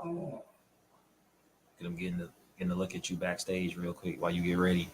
Get them getting a look at you backstage real quick while you get ready.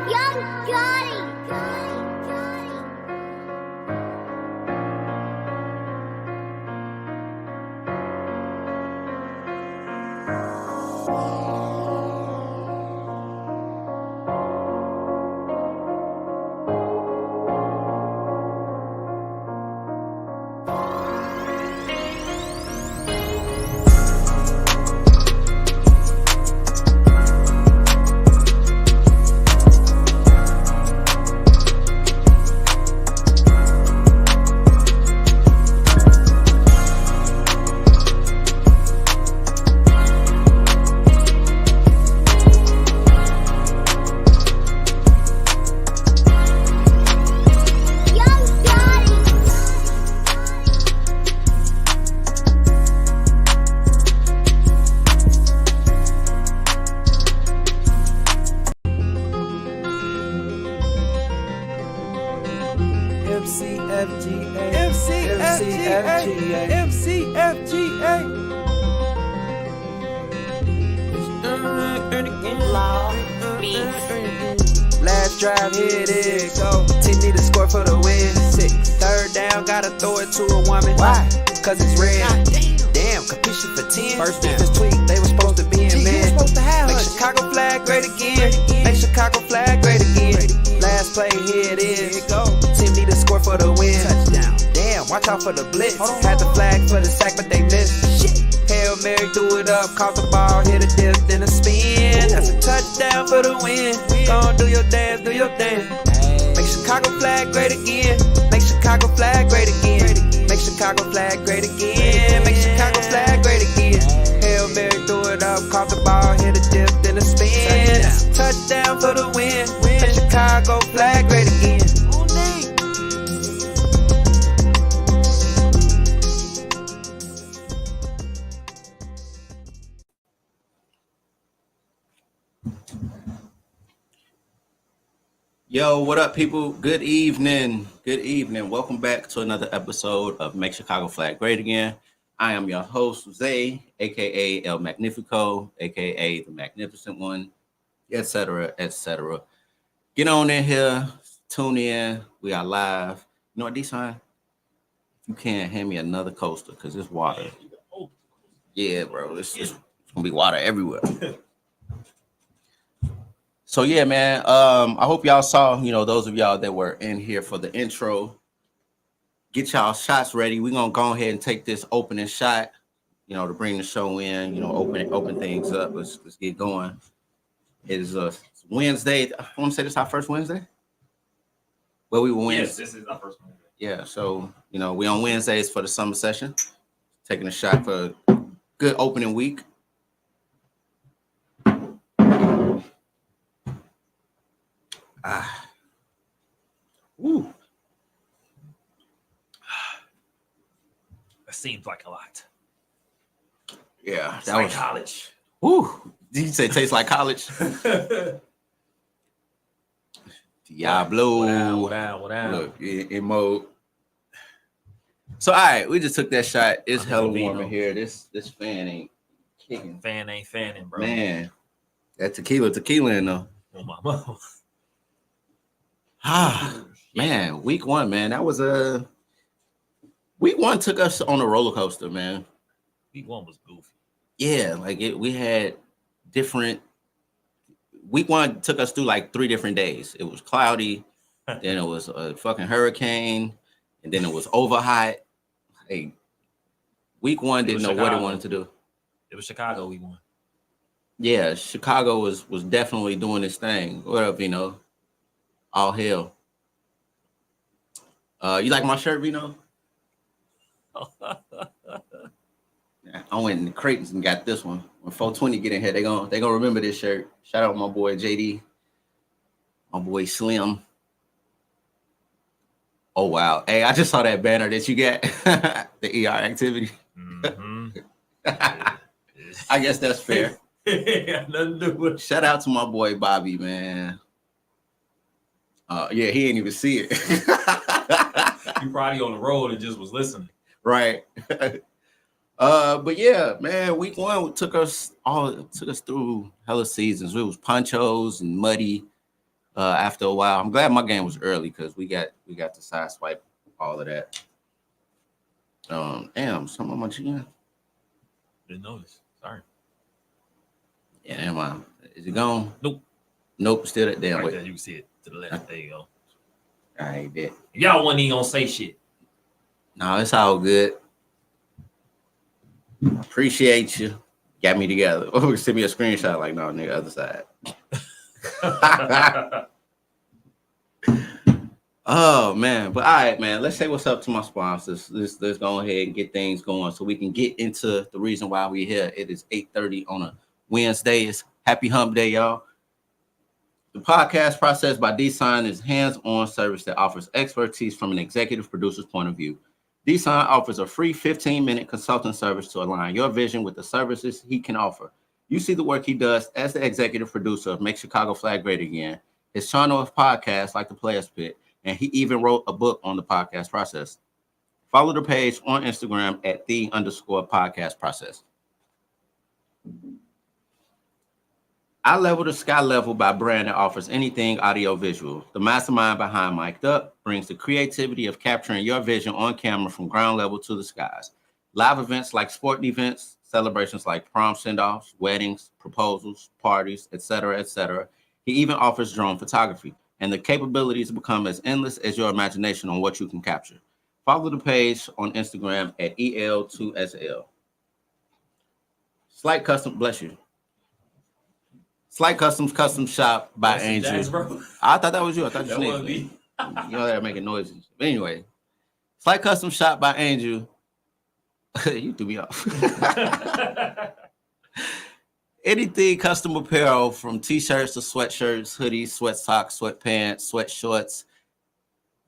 Young Gotti. Last drive, here it is. Go. Team need to score for the win. 6. Third down, gotta throw it to a woman. Why? Cause it's red. Damn, completion for 10. First defense tweak, they were supposed to be in man. Make Chicago flag great again. Make Chicago flag great again. Last play, here it is. Team need to score for the win. Touchdown. Damn, watch out for the blitz. Had the flag for the sack, but they missed. Shit. Hail Mary, do it up, caught the ball, hit a dip, then a spin. That's a touchdown for the win. Gon' do your dance, do your dance. Make Chicago flag great again. Make Chicago flag great again. Make Chicago flag great again. Make Chicago flag great again. Hail Mary, do it up, caught the ball, hit a dip, then a spin. That's a touchdown for the win. Make Chicago flag great again. Yo, what up, people? Good evening. Good evening. Welcome back to another episode of Make Chicago Flag Great Again. I am your host, Zay, a.k.a. El Magnifico, a.k.a. the Magnificent One, etc., etc. Get on in here. Tune in. We are live. You know what, D-Sign? If you can't, hand me another coaster because it's water. Yeah, bro. It's going to be water everywhere. So yeah, man. I hope y'all saw, those of y'all that were in here for the intro. Get y'all shots ready. We're gonna go ahead and take this opening shot, to bring the show in, open things up. Let's get going. It is Wednesday. I want to say this is our first Wednesday. Well, we were Wednesday. Yes, this is our first Wednesday. Yeah, so we on Wednesdays for the summer session. Taking a shot for a good opening week. Woo. That seems like a lot. Yeah, It's like college. Woo. Did you say tastes like college? Diablo. What down? Look, in mode. So all right, we just took that shot. It's hella warm in here. This fan ain't kicking. Fan ain't fanning, bro. Man, that tequila in though. Oh my mom. Man, week one, man. That was week one took us on a roller coaster, man. Week one was goofy. Yeah, we had different. Week one took us through like 3 different days. It was cloudy, then it was a fucking hurricane, and then it was over hot. Hey, week one didn't know what it wanted to do. It was Chicago week one. Yeah, Chicago was definitely doing its thing. What up, all hell. You like my shirt, Vino? I went in the crates and got this one. When 420 get in here, they gonna remember this shirt. Shout out my boy JD, my boy Slim. Oh wow! Hey, I just saw that banner that you got, the ER activity. Mm-hmm. I guess that's fair. Nothing to do with. Shout out to my boy Bobby, man. Yeah, he ain't even see it. You probably on the road and just was listening. Right. But yeah, man, week one took us through hella seasons. It was ponchos and muddy. After a while, I'm glad my game was early because we got to sideswipe all of that. Damn, something on my chin. Didn't notice. Sorry. Yeah, am I? Is it gone? Nope. Still that damn Right way. there, you can see it to the left. There you go. All right, bet. Y'all wasn't even gonna say shit. No, it's all good. Appreciate you. Got me together. Oh, send me a screenshot like, no, nigga, other side. Oh man, but all right, man. Let's say what's up to my sponsors. Let's go ahead and get things going so we can get into the reason why we're here. It is 8:30 on a Wednesday. It's Happy Hump Day, y'all. The podcast Process by D-Sign is hands-on service that offers expertise from an executive producer's point of view. D-Sign offers a free 15-minute consulting service to align your vision with the services he can offer. You see the work he does as the executive producer of Make Chicago Flag Great Again, his channel of podcasts like The Players Pit, and he even wrote a book on the podcast process. Follow the page on Instagram at _podcast process. I Level the Sky Level by brand that offers anything audio visual. The mastermind behind Mic'd Up brings the creativity of capturing your vision on camera from ground level to the skies. Live events like sporting events, celebrations like prom send-offs, weddings, proposals, parties, etc., etc. He even offers drone photography, and the capabilities become as endless as your imagination on what you can capture. Follow the page on Instagram at EL2SL. Slight Custom, bless you. Slight Customs Custom Shop by Angel. Jazz, bro. I thought that was you. I thought you That wasn't sneezed. me. You know they're making noises. But anyway, Slight Custom Shop by Angel. You threw me off. Anything custom apparel from t-shirts to sweatshirts, hoodies, sweat socks, sweatpants, sweat shorts,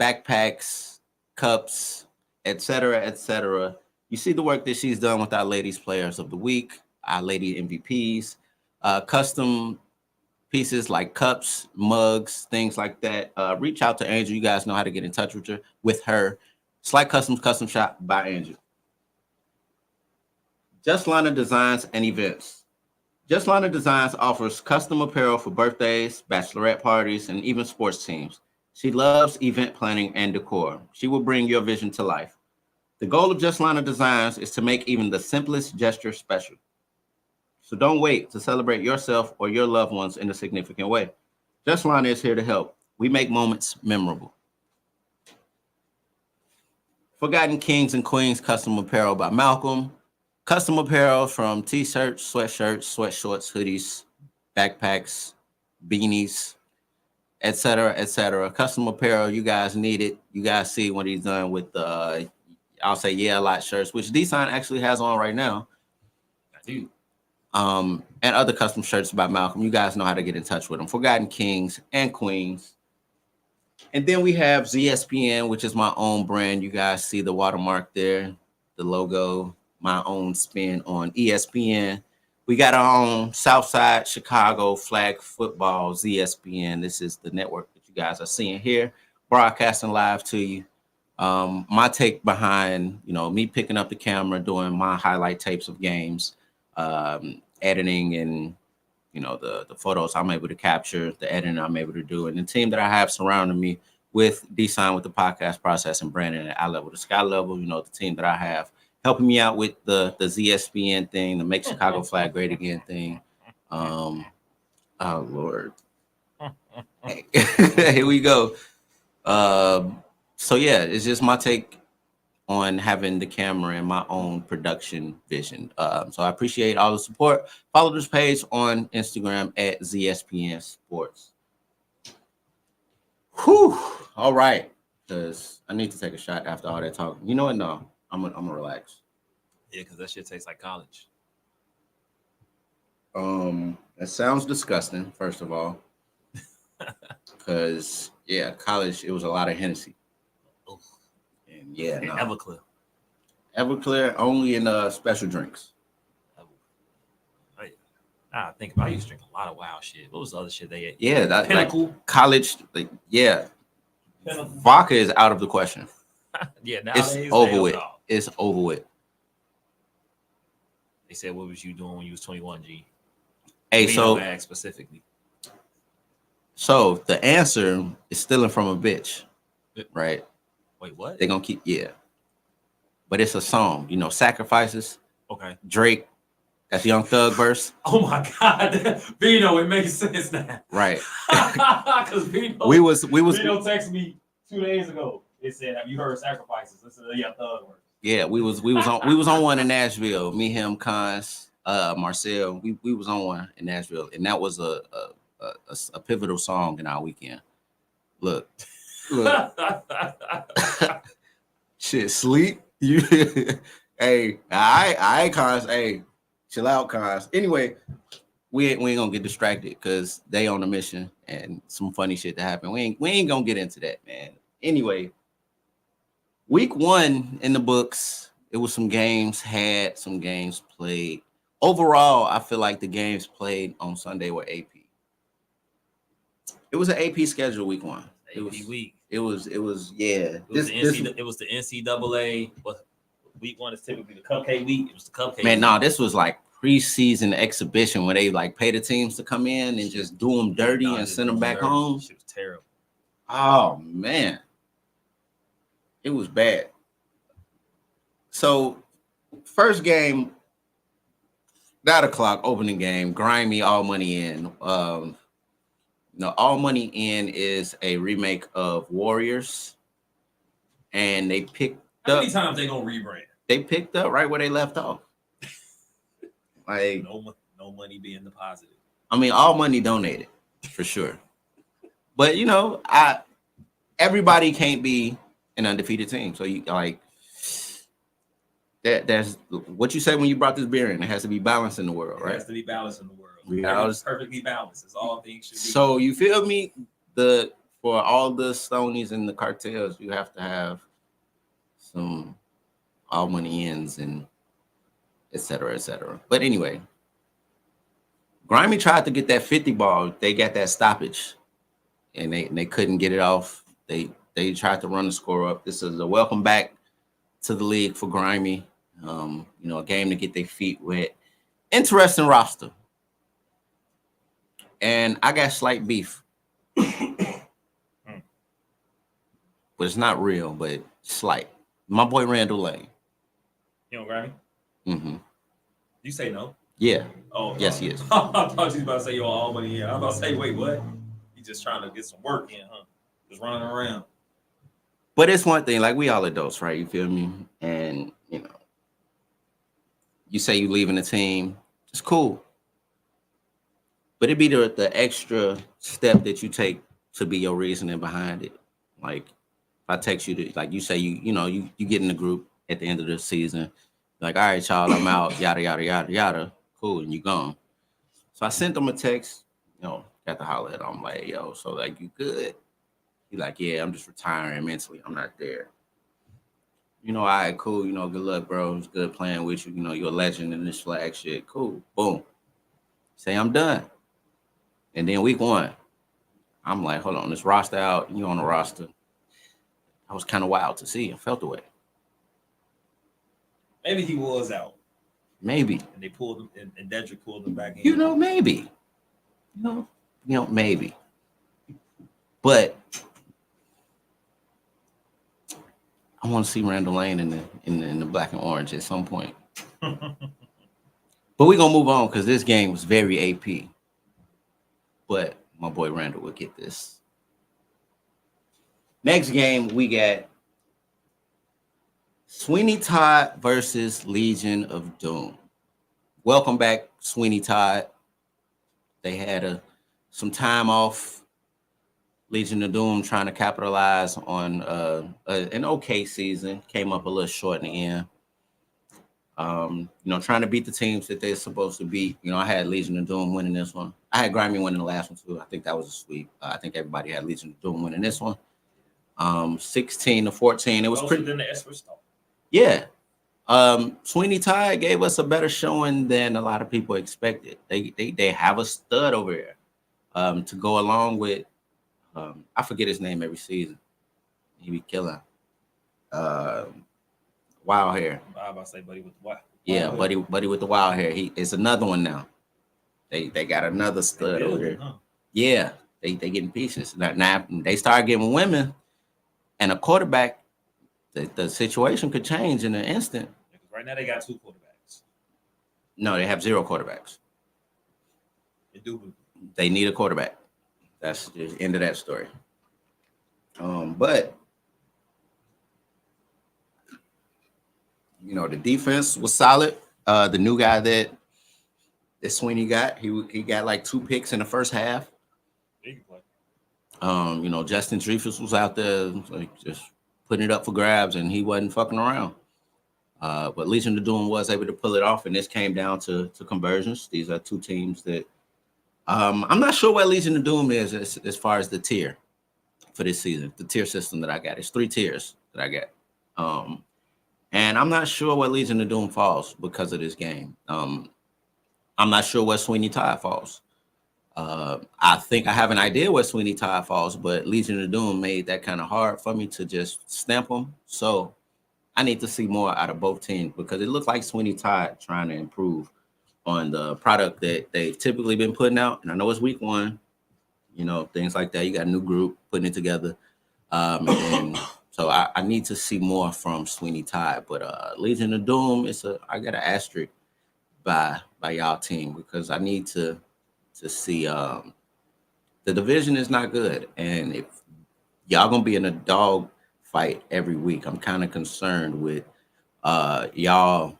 backpacks, cups, etc., etc. You see the work that she's done with our ladies players of the week, our lady MVPs, custom pieces like cups, mugs, things like that. Reach out to Angel. You guys know how to get in touch with her. Slight Customs Custom Shop by Angel. Just Lana Designs and Events. Just Lana Designs offers custom apparel for birthdays, bachelorette parties, and even sports teams. She loves event planning and decor. She will bring your vision to life. The goal of Just Lana Designs is to make even the simplest gesture special. So don't wait to celebrate yourself or your loved ones in a significant way. Just Line is here to help. We make moments memorable. Forgotten Kings and Queens Custom Apparel by Malcolm. Custom apparel from t-shirts, sweatshirts, sweatshorts, hoodies, backpacks, beanies, etc., etc. Custom apparel, you guys need it. You guys see what he's done with the, I'll say yeah a lot shirts, which D-Sign actually has on right now. I do. And other custom shirts by Malcolm. You guys know how to get in touch with them. Forgotten Kings and Queens. And then we have ZSPN, which is my own brand. You guys see the watermark there, the logo, my own spin on ESPN. We got our own Southside Chicago flag football ZSPN. This is the network that you guys are seeing here, broadcasting live to you. My take behind, me picking up the camera, doing my highlight tapes of games, editing and, the photos I'm able to capture, the editing I'm able to do, and the team that I have surrounding me with D-Sign with the podcast process and branding at eye level to sky level, the team that I have helping me out with the ZSPN thing, the Make Chicago Flag Great Again thing. Oh, Lord. Here we go. So, yeah, it's just my take on having the camera and my own production vision. So I appreciate all the support. Follow this page on Instagram at ZSPN Sports. Whew. All right. Because I need to take a shot after all that talking. You know what? No, I'm gonna relax. Yeah, because that shit tastes like college. That sounds disgusting, first of all. Because, yeah, college, it was a lot of Hennessy. And yeah, no. Everclear. Everclear only in special drinks. I think about it, I used to drink a lot of wild shit. What was the other shit they ate? Yeah, that Pinnacle. like college. Like, yeah, Pinnacle. Vodka is out of the question. Yeah, nowadays It's over hell with. no. It's over with. They said, "What was you doing when you was 21, G?" Hey, Me so no bag specifically. so the answer is stealing from a bitch, right? Wait, what? They're gonna keep but it's a song. Sacrifices. Okay. Drake. That's Young Thug verse. Oh my God, Vino, it makes sense now. Right. Because Vino, We was Vino texted me 2 days ago. It said, "Have you heard Sacrifices?" I said, "Yeah, Thug verse." Yeah, we was on one in Nashville. Me, him, Cons, Marcel. We was on one in Nashville, and that was a pivotal song in our weekend. Look, shit, sleep. You, hey, I ain't Cons. Hey, chill out, Cons. Anyway, we ain't gonna get distracted because they on a mission and some funny shit to happen. We ain't gonna get into that, man. Anyway. Week 1 in the books, it was some games had, some games played. Overall, I feel like the games played on Sunday were AP. It was an AP schedule week 1. AP week. It was yeah. It was the NCAA. But week 1 is typically the cupcake week. It was the cupcake. Man, week. no, this was like preseason exhibition where they like pay the teams to come in and just do them dirty and send them back home. Shit was terrible. Oh man. It was bad. So, first game, 9:00 opening game, Grimy, All Money In. All Money In is a remake of Warriors, and they picked How up. many times they gonna rebrand? They picked up right where they left off. Like no money being deposited. I mean, All Money donated for sure, but everybody can't be an undefeated team. So you like that's what you said when you brought this beer in. It has to be balanced in the world, right? It has to be balanced in the world. Yeah, Perfectly balanced. It's all things should be. So you feel me? For all the Stonies and the cartels, you have to have some All Money Ins and et cetera, et cetera. But anyway, Grimy tried to get that 50 ball. They got that stoppage, and they couldn't get it off. They tried to run the score up. This is a welcome back to the league for Grimy. A game to get their feet wet. Interesting roster. And I got slight beef. But it's not real, but slight. My boy Randall Lane. You know, Grimy? Mm-hmm. You say no? Yeah. Oh, yes, he is. I thought you was about to say you're all money here. I was about to say, wait, what? just trying to get some work in, huh? Just running around. But it's one thing, like we all adults, right? You feel me? And you know, you say you leaving the team, it's cool. But it'd be the extra step that you take to be your reasoning behind it. Like if I text you to, like you say you get in the group at the end of the season, like, all right, y'all, I'm out, yada yada yada yada. Cool, and you gone. So I sent them a text, got to holler at him. I'm like, yo, so like you good? He like, yeah, I'm just retiring mentally. I'm not there. All right, cool. Good luck, bro. It's good playing with you. You're a legend in this flag shit. Cool. Boom. Say I'm done. And then week 1, I'm like, hold on, this roster out. You on the roster. I was kind of wild to see. I felt the way. Maybe he was out. Maybe. And they pulled him, and Dedrick pulled him back in. Maybe. Maybe. But I want to see Randall Lane in the black and orange at some point. But we're gonna move on because this game was very AP. But my boy Randall will get this. Next game, we got Sweeney Todd versus Legion of Doom. Welcome back, Sweeney Todd. They had some time off. Legion of Doom trying to capitalize on an okay season. Came up a little short in the end. Trying to beat the teams that they're supposed to beat. I had Legion of Doom winning this one. I had Grimy winning the last one too. I think that was a sweep. I think everybody had Legion of Doom winning this one. 16-14. It was pretty. Than the Esper Star. Yeah. Sweeney Todd gave us a better showing than a lot of people expected. They have a stud over here to go along with. I forget his name every season. He be killing. Wild hair. I was about to say buddy with the wild. Yeah, buddy with the wild hair. It's another one now. They got another stud over here. Huh? Yeah, they getting pieces. Now they start getting women and a quarterback. The situation could change in an instant. Right now they got 2 quarterbacks. No, they have 0 quarterbacks. They do. They need a quarterback. That's the end of that story. But the defense was solid. The new guy that Sweeney got, he got like 2 picks in the first half. He can play. Justin Dreyfus was out there like just putting it up for grabs, and he wasn't fucking around. But Legion of Doom was able to pull it off, and this came down to conversions. These are 2 teams that I'm not sure what Legion of Doom is as far as the tier for this season. The tier system that I got, it's 3 tiers that I got. And I'm not sure what Legion of Doom falls because of this game. I'm not sure what Sweeney Todd falls. I think I have an idea what Sweeney Todd falls, but Legion of Doom made that kind of hard for me to just stamp them. So I need to see more out of both teams because it looks like Sweeney Todd trying to improve on the product that they've typically been putting out. And I know it's week 1, things like that. You got a new group putting it together. And so I need to see more from Sweeney Todd. But Legion of Doom, I got an asterisk by y'all team because I need to see the division is not good. And if y'all gonna be in a dog fight every week, I'm kind of concerned with y'all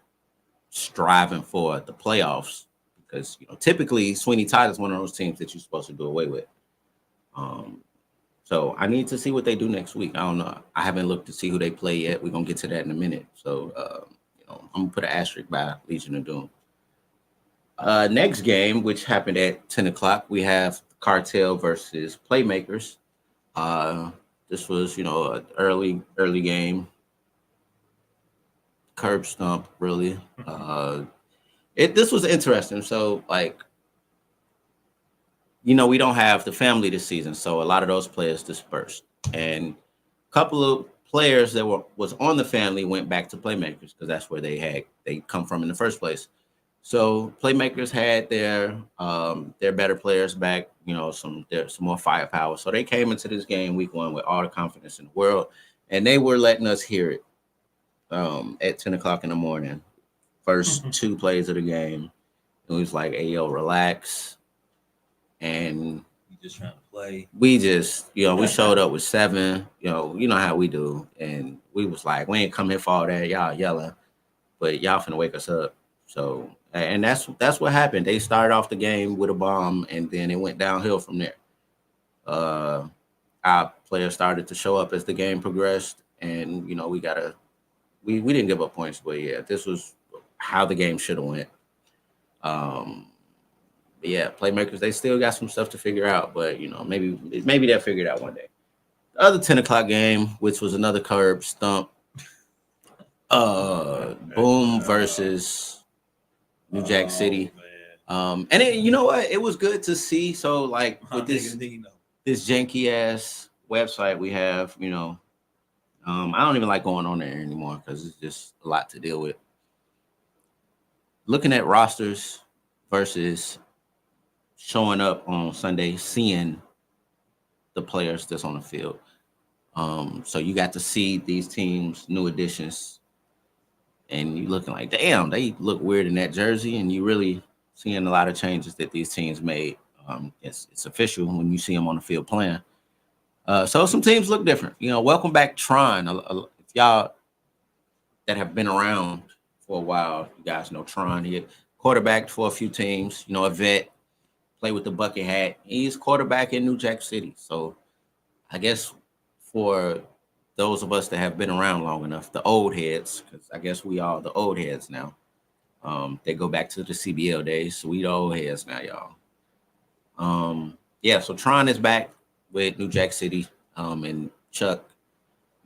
striving for the playoffs because typically Sweeney Todd is one of those teams that you're supposed to do away with. So I need to see what they do next week. I don't know. I haven't looked to see who they play yet. We're gonna get to that in a minute. So I'm gonna put an asterisk by Legion of Doom. Next game, which happened at 10 o'clock, we have Cartel versus Playmakers. This was, an early game. Curb stomp, really. This was interesting. So, we don't have the family this season, so a lot of those players dispersed. And a couple of players that was on the family went back to Playmakers because that's where they come from in the first place. So Playmakers had their better players back, some more firepower. So they came into this game week 1 with all the confidence in the world, and they were letting us hear it at 10 o'clock in the morning. First 2 plays of the game, it was like, "Hey, yo, relax." And just trying to play. We just, we showed up with 7. You know how we do, and we was like, we ain't come here for all that. Y'all yelling, but y'all finna wake us up. So, and that's what happened. They started off the game with a bomb, and then it went downhill from there. Our players started to show up as the game progressed, and we didn't give up points, but yeah, this was how the game should have went. But yeah, playmakers, they still got some stuff to figure out, but maybe they'll figure it out one day. The other 10 o'clock game, which was another curb stump, Boom versus New Jack City. And you know what? It was good to see. So like with this janky ass website we have, I don't even like going on there anymore because it's just a lot to deal with. Looking at rosters versus showing up on Sunday, seeing the players that's on the field. So you got to see these teams, new additions, and you looking like, damn, they look weird in that jersey, and you really seeing a lot of changes that these teams made. It's official when you see them on the field playing. So some teams look different. Welcome back, Tron. If y'all that have been around for a while, you guys know Tron. He quarterbacked for a few teams. A vet, play with the bucket hat. He's quarterback in New Jack City. So I guess for those of us that have been around long enough, the old heads, because I guess we all the old heads now. They go back to the CBL days. So we the old heads now, y'all. Yeah, so Tron is back with New Jack City. And Chuck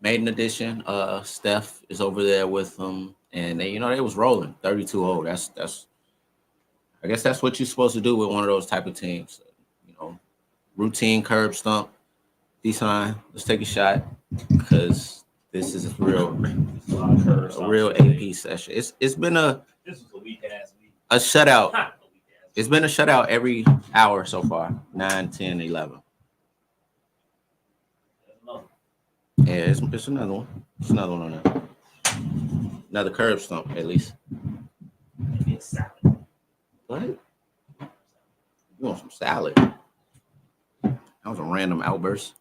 made an addition. Steph is over there with them. And they was rolling 32-0. That's I guess that's what you're supposed to do with one of those type of teams. Routine curb stump. D-sign, let's take a shot because this is a real AP session. It's been this was a weak ass week. A shutout. It's been a shutout every hour so far. 9, 10, 11. Yeah, it's another one. It's another one on there. Another curb stump, at least. What? You want some salad? That was a random outburst.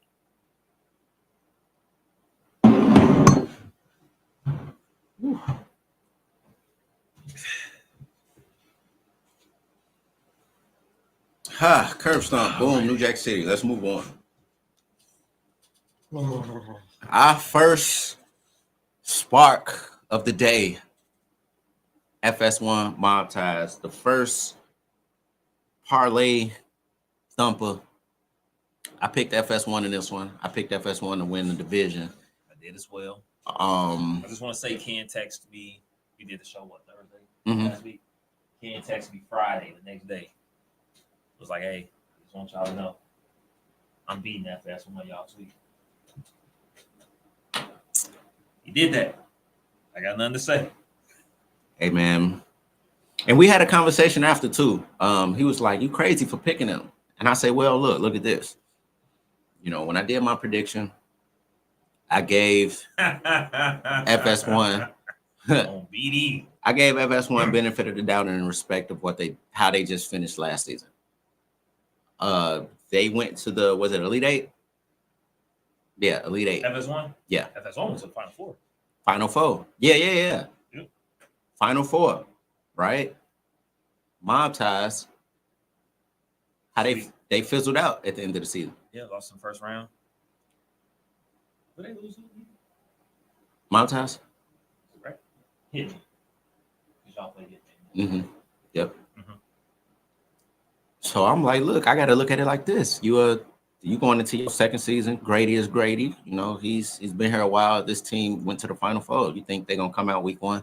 Whew. Curb stomp. Boom, New Jack City. Let's move on. Our first spark of the day. FS1 mob ties. The first parlay thumper. I picked FS1 in this one. I picked FS1 to win the division. I did as well. I just want to say Ken texted me. We did the show Thursday last week. Ken texted me Friday the next day. It was like, hey, I just want y'all to know I'm beating FS1 y'all this week. He did that. I got nothing to say. Hey man. And we had a conversation after too. He was like, you crazy for picking him. And I say, well, look at this. When I did my prediction, I gave FS1 BD. I gave FS1 benefit of the doubt in respect of how they just finished last season. They went to was it Elite 8? Yeah, Elite 8. FS1? Yeah. FS1 was the Final Four. Final Four. Yeah. Yep. Final Four, right? Mob ties. How they fizzled out at the end of the season. Yeah, lost in the first round. Did they lose? Mob ties? Right. Hit me. Because y'all played it. Mm-hmm. Yep. Mm-hmm. So I'm like, look, I got to look at it like this. You going into your second season. Grady is Grady. He's been here a while. This team went to the Final Four. You think they're going to come out week 1?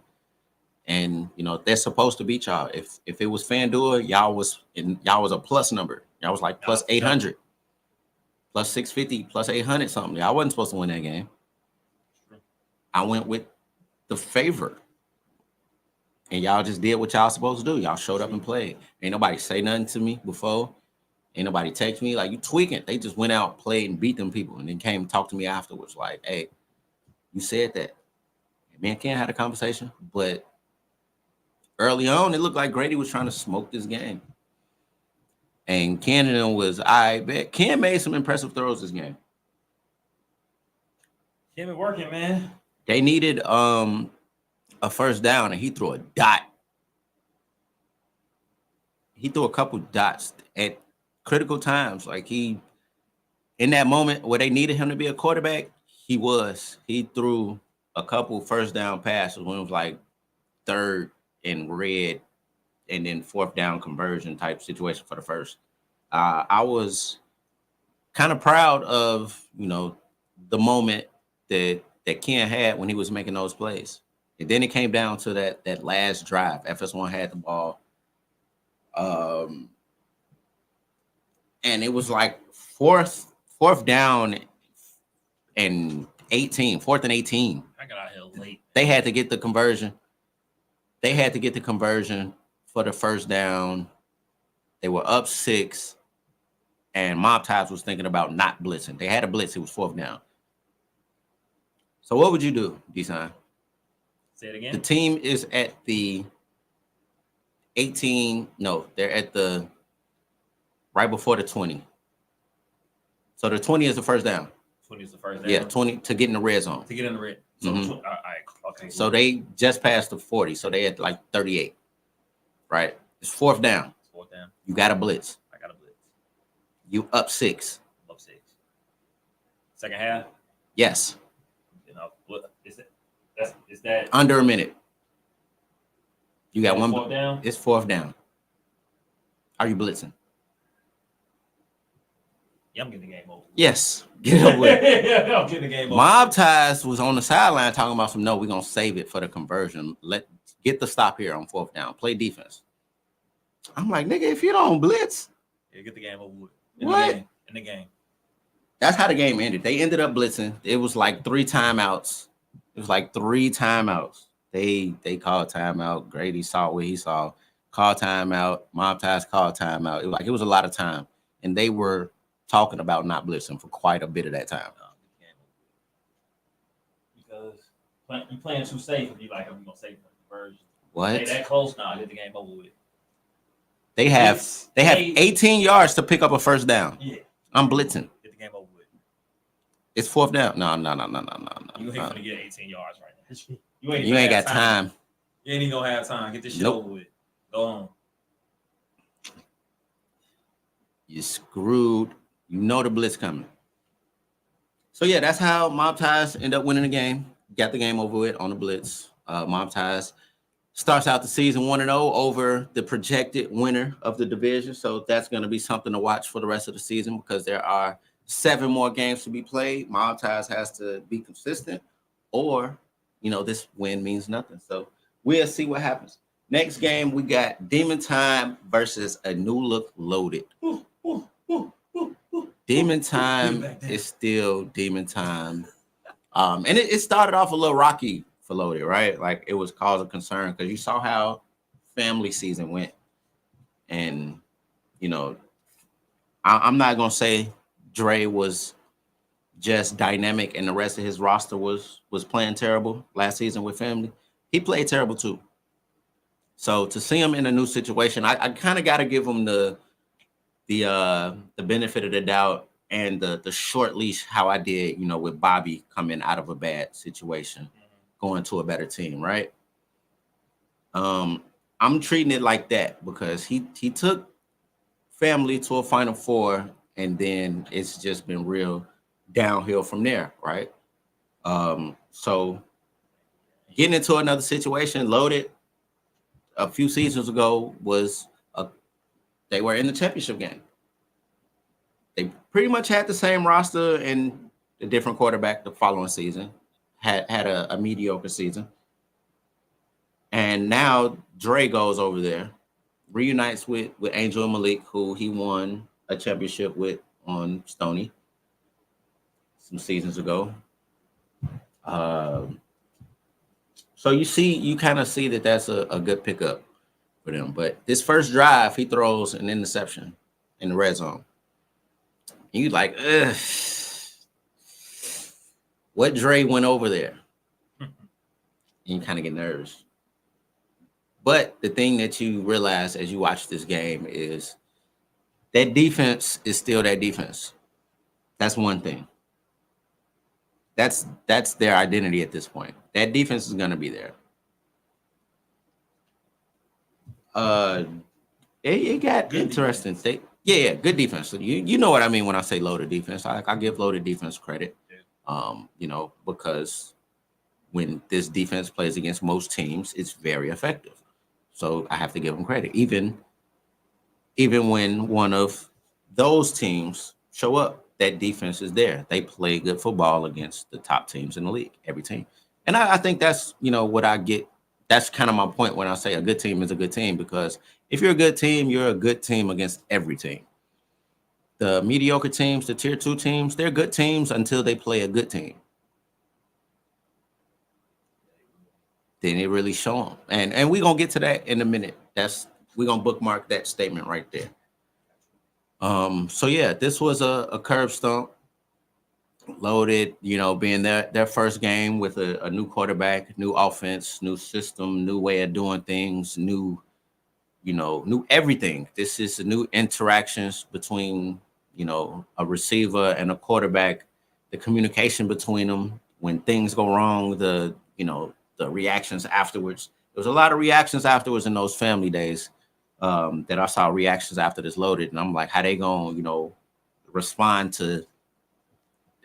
And, they're supposed to beat y'all. If it was FanDuel, y'all was a plus number. Y'all was like plus 800, plus 650, plus 800 something. I wasn't supposed to win that game. I went with the favor. And y'all just did what y'all supposed to do. Y'all showed up and played. Ain't nobody say nothing to me before. Ain't nobody text me. Like, you tweaking. They just went out, played, and beat them people. And then came and talked to me afterwards. Like, hey, you said that. Me and Ken had a conversation. But early on, it looked like Grady was trying to smoke this game. And Cannon was, I bet Ken made some impressive throws this game. Ken been working, man. They needed a first down, and he threw a dot. He threw a couple dots at critical times. Like in that moment where they needed him to be a quarterback, he was. He threw a couple first down passes when it was like third and red, and then fourth down conversion type situation for the first. I was kind of proud of, the moment that Ken had when he was making those plays. And then it came down to that last drive. FS1 had the ball. And it was like fourth down and 18, fourth and 18. I got out here late. They had to get the conversion. For the first down. They were up 6, and Mob Ties was thinking about not blitzing. They had a blitz. It was fourth down. So what would you do, D-Sign? Say it again. The team is at the 18. No, they're at the right before the 20. So the 20 is the first down. 20 is the first down. Yeah, 20 to get in the red zone. To get in the red. So, all right, okay. So they just passed the 40. So they had like 38. Right? It's fourth down. Fourth down. You got a blitz. I got a blitz. You up 6. Up 6. Second half. Yes. What is that? Is that under a minute? You got one. Fourth down? It's fourth down. Are you blitzing? Yeah, I'm getting the game over. Yes. Get it over with. Yeah, I'm getting the game over. Mob Ties was on the sideline talking about some, no, we're going to save it for the conversion. Get the stop here on fourth down. Play defense. I'm like, nigga, if you don't blitz. Yeah, get the game over with. In the game. That's how the game ended. They ended up blitzing. It was like 3 timeouts. They called timeout. Grady saw what he saw. Called timeout. Mob Ties called timeout. It was a lot of time. And they were talking about not blitzing for quite a bit of that time. Because you're playing too safe if you like, I'm gonna save the conversion. What? They that close now, get the game over with. They have 18 yards to pick up a first down. Yeah. I'm blitzing. Get the game over with. It's fourth down. No. You ain't gonna get 18 yards right now. You ain't got time. You ain't even gonna have time. Get this shit over with. Go on. You're screwed. You know the blitz coming. So yeah, that's how Mob Ties end up winning the game. Got the game over with on the blitz. Mob Ties starts out the season 1-0 over the projected winner of the division. So that's going to be something to watch for the rest of the season because there are 7 more games to be played. Mob Ties has to be consistent or, this win means nothing. So we'll see what happens. Next game, we got Demon Time versus a New Look Loaded. Demon Time is still Demon Time. And it started off a little rocky for Loaded, right? Like it was cause of concern because you saw how family season went. And, I'm not going to say Dre was just dynamic and the rest of his roster was playing terrible last season with family. He played terrible too. So to see him in a new situation, I kind of got to give him the benefit of the doubt and the short leash how I did, with Bobby coming out of a bad situation, going to a better team, right? I'm treating it like that because he took family to a Final Four and then it's just been real downhill from there, right? So getting into another situation, Loaded a few seasons ago they were in the championship game. They pretty much had the same roster and a different quarterback the following season, had a mediocre season. And now Dre goes over there, reunites with Angel and Malik, who he won a championship with on Stony some seasons ago. So you kind of see that that's a good pickup for them. But this first drive, he throws an interception in the red zone. And you like, ugh. What Dre went over there? And you kind of get nervous. But the thing that you realize as you watch this game is that defense is still that defense. That's one thing. That's their identity at this point. That defense is going to be there. It got good interesting. Good defense. So you know what I mean when I say loaded defense. I give loaded defense credit. Because when this defense plays against most teams, it's very effective. So I have to give them credit. Even when one of those teams show up, that defense is there. They play good football against the top teams in the league, every team. And I think that's, what I get. That's kind of my point when I say a good team is a good team, because if you're a good team, you're a good team against every team. The mediocre teams, the tier 2 teams, they're good teams until they play a good team. Then it really show them. And we're going to get to that in a minute. We're going to bookmark that statement right there. So yeah, this was a curb stomp. Loaded, being their first game with a new quarterback, new offense, new system, new way of doing things, new everything. This is the new interactions between, a receiver and a quarterback, the communication between them when things go wrong, the reactions afterwards. There was a lot of reactions afterwards in those family days that I saw reactions after this Loaded. And I'm like, how they going to, respond to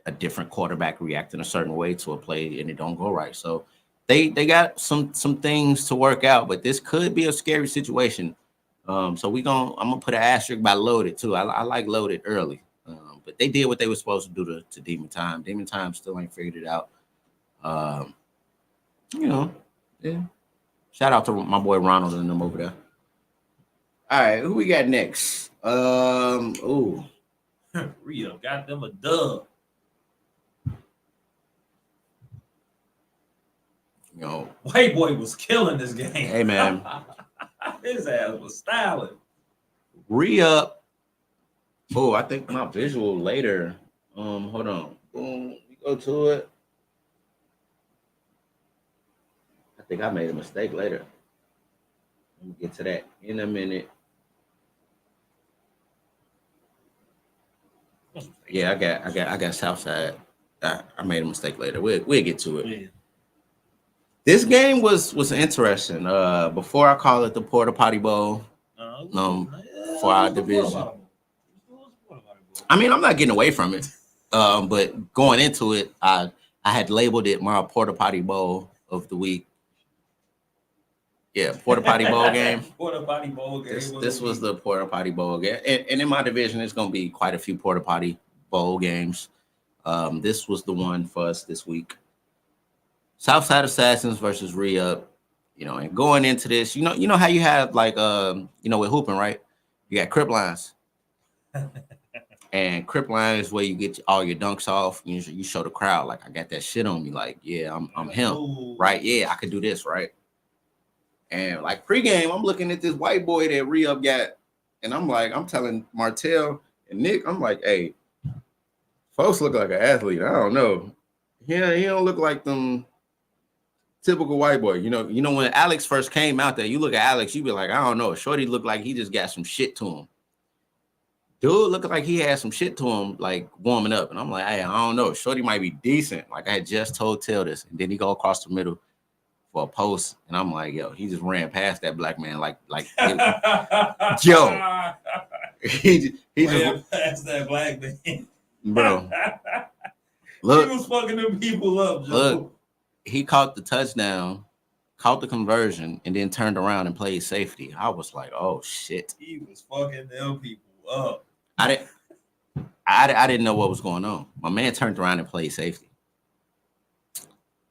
a different quarterback reacting a certain way to a play and it don't go right. So they got some things to work out, but this could be a scary situation. So I'm gonna put an asterisk by Loaded too. I like Loaded early, but they did what they were supposed to do to Demon Time. Demon Time still ain't figured it out. Yeah. Shout out to my boy Ronald and them over there. All right, who we got next? Rio got them a dub. White boy was killing this game. Hey man, his ass was styling. Re-up. Oh, I think my visual later. Hold on. Boom, we go to it. I think I made a mistake later. Let me get to that in a minute. Yeah, I got Southside. I made a mistake later. We'll get to it. Yeah. This game was interesting. Before I call it the Porta Potty Bowl, for our division. I mean, I'm not getting away from it. But going into it, I had labeled it my Porta Potty Bowl of the week. Yeah, Porta Potty Bowl game. Porta Potty Bowl game. This was the Porta Potty Bowl game. And in my division, it's going to be quite a few Porta Potty Bowl games. This was the one for us this week. Southside Assassins versus Re-Up, and going into this, you know how you have like with hooping, right? You got crip lines, and crip line is where you get all your dunks off. You show the crowd like, I got that shit on me, like, yeah, I'm him, Ooh. Right? Yeah, I could do this, right? And like pregame, I'm looking at this white boy that Re-Up got, and I'm telling Martell and Nick, I'm like, hey, folks look like an athlete. I don't know, he don't look like them. Typical white boy. When Alex first came out there, you look at Alex, you be like, I don't know. Shorty looked like he just got some shit to him. Dude looked like he had some shit to him, like warming up. And I'm like, hey, I don't know. Shorty might be decent. Like I had just told Tell this. And then he go across the middle for a post. And I'm like, yo, he just ran past that black man. Yo. he just past that black man. Bro. Look. He was fucking them people up, Joe. Look. He caught the touchdown, caught the conversion, and then turned around and played safety. I was like, oh shit. He was fucking them people up. I didn't know what was going on. My man turned around and played safety.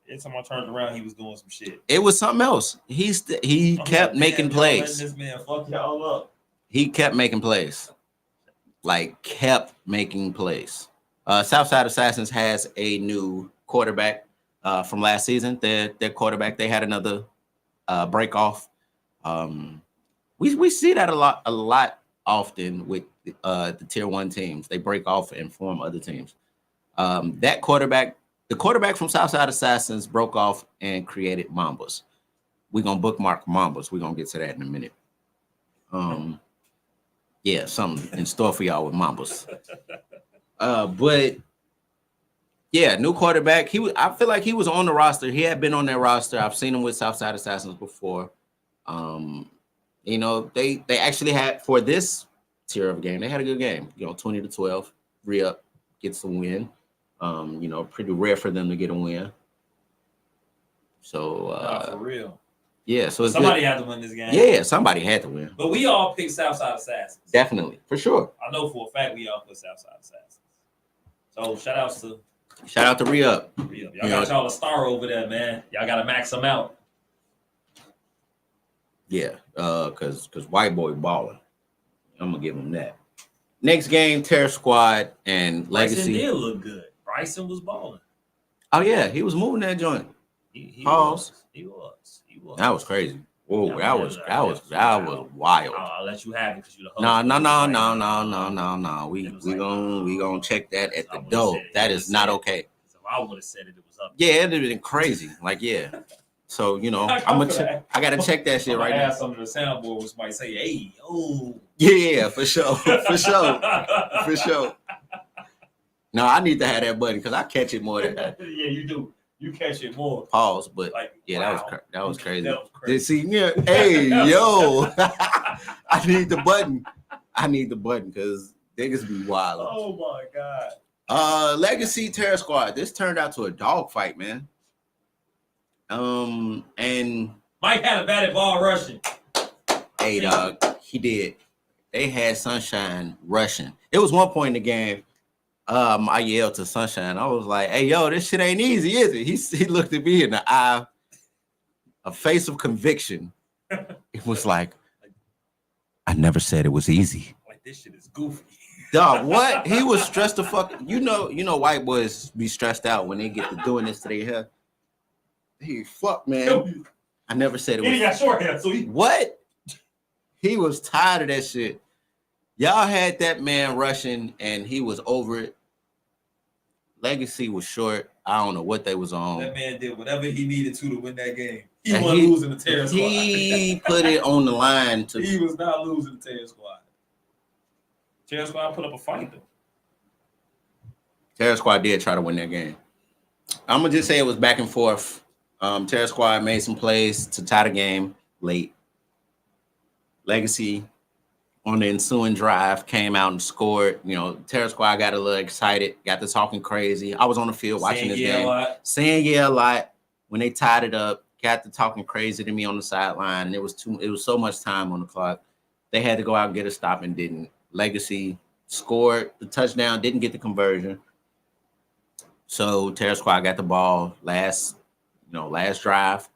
Every time I turned around, he was doing some shit. It was something else. He kept making plays. This man fuck y'all up. He kept making plays. Kept making plays. Southside Assassins has a new quarterback. From last season, their quarterback, they had another break off. We see that a lot often with the tier 1 teams. They break off and form other teams. The quarterback from Southside Assassins broke off and created Mambas. We're gonna bookmark Mambas. We're gonna get to that in a minute. Yeah, something in store for y'all with Mambas. But yeah, new quarterback. I feel like he was on the roster. He had been on that roster. I've seen him with Southside Assassins before. They actually had for this tier of game, they had a good game. 20-12. Re-up gets the win. Pretty rare for them to get a win. So for real. Yeah, so somebody had to win this game. Yeah, somebody had to win. But we all picked Southside Assassins. Definitely, for sure. I know for a fact we all put Southside Assassins. So shout out to Re-up. Y'all got y'all a star over there, man. Y'all gotta max them out. Yeah, cause white boy balling. I'm gonna give him that. Next game, Terror Squad and Legacy. Bryson did look good. Bryson was balling. Oh yeah, he was moving that joint. He was. That was crazy. Whoa, that was wild. I'll let you have it because you the host. No. We gonna check that at the door. That is not okay. So if I would have said it was up. Yeah, it'd have been crazy. Like, yeah. So I gotta check that shit right now. Some of the soundboard was might say, "Hey, oh." Yeah, for sure, for sure. No, I need to have that button because I catch it more than that. Yeah, you do. You catch it more. Pause, but like, yeah, wow. that was crazy. That was crazy. See, yeah, hey, yo, I need the button. Because niggas be wild. Oh my god. Legacy Terror Squad. This turned out to a dogfight, man. And Mike had a batted ball rushing. Hey, dog, he did. They had Sunshine rushing. It was one point in the game. I yelled to Sunshine. I was like, "Hey, yo, this shit ain't easy, is it?" He looked at me in the eye, a face of conviction. It was like, "I never said it was easy." Like, this shit is goofy. Dog, what? He was stressed the fuck. You know, white boys be stressed out when they get to doing this to their hair. He fuck, man. I never said it was. He got short hair, so What? He was tired of that shit. Y'all had that man rushing, and he was over it. Legacy was short. I don't know what they was on. That man did whatever he needed to win that game. He wasn't losing the Terror Squad. He put it on the line. He was not losing the Terror Squad. Terror Squad put up a fight, though. Terror Squad did try to win that game. I'm going to just say it was back and forth. Terror Squad made some plays to tie the game late. Legacy, on the ensuing drive, came out and scored. Terror Squad got a little excited, got to talking crazy. I was on the field watching this game, saying yeah a lot. When they tied it up, got to talking crazy to me on the sideline, and it was so much time on the clock. They had to go out and get a stop and didn't. Legacy scored the touchdown, didn't get the conversion. So Terror Squad got the ball last drive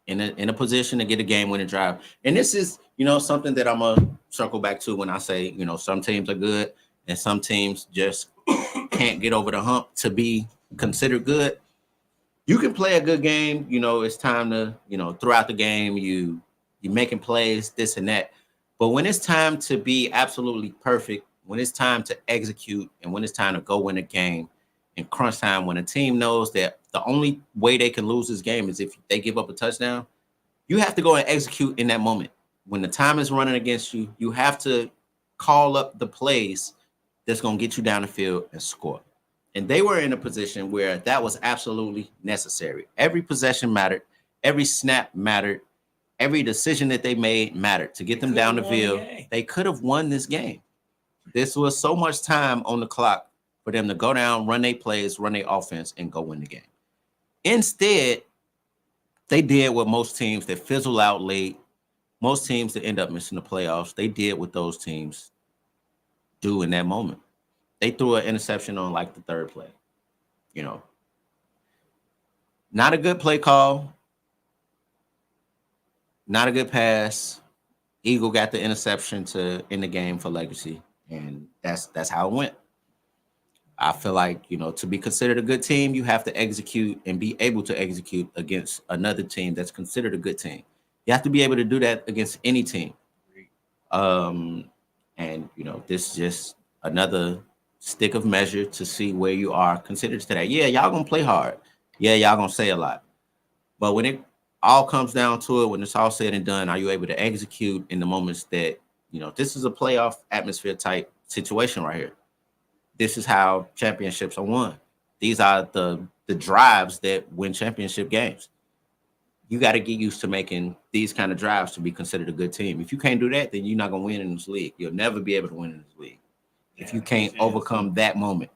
in a position to get a game-winning drive. And this is, something that I'm gonna circle back to when I say, some teams are good and some teams just can't get over the hump to be considered good. You can play a good game, it's time to, throughout the game, you're making plays, this and that. But when it's time to be absolutely perfect, when it's time to execute, and when it's time to go win a game in crunch time, when a team knows that the only way they can lose this game is if they give up a touchdown, you have to go and execute in that moment. When the time is running against you, you have to call up the plays that's going to get you down the field and score. And they were in a position where that was absolutely necessary. Every possession mattered. Every snap mattered. Every decision that they made mattered to get them down the field. They could have won this game. This was so much time on the clock for them to go down, run their plays, run their offense, and go win the game. Instead, they did what most teams that fizzle out late, most teams that end up missing the playoffs, they did what those teams do in that moment. They threw an interception on like the third play. Not a good play call. Not a good pass. Eagle got the interception to end the game for Legacy. And that's how it went. I feel like, to be considered a good team, you have to execute and be able to execute against another team that's considered a good team. You have to be able to do that against any team. And, this is just another stick of measure to see where you are considered today. Yeah, y'all going to play hard. Yeah, y'all going to say a lot. But when it all comes down to it, when it's all said and done, are you able to execute in the moments that, this is a playoff atmosphere type situation right here. This is how championships are won. These are the drives that win championship games. You got to get used to making these kind of drives to be considered a good team. If you can't do that, then you're not going to win in this league. You'll never be able to win in this league if you can't overcome that moment.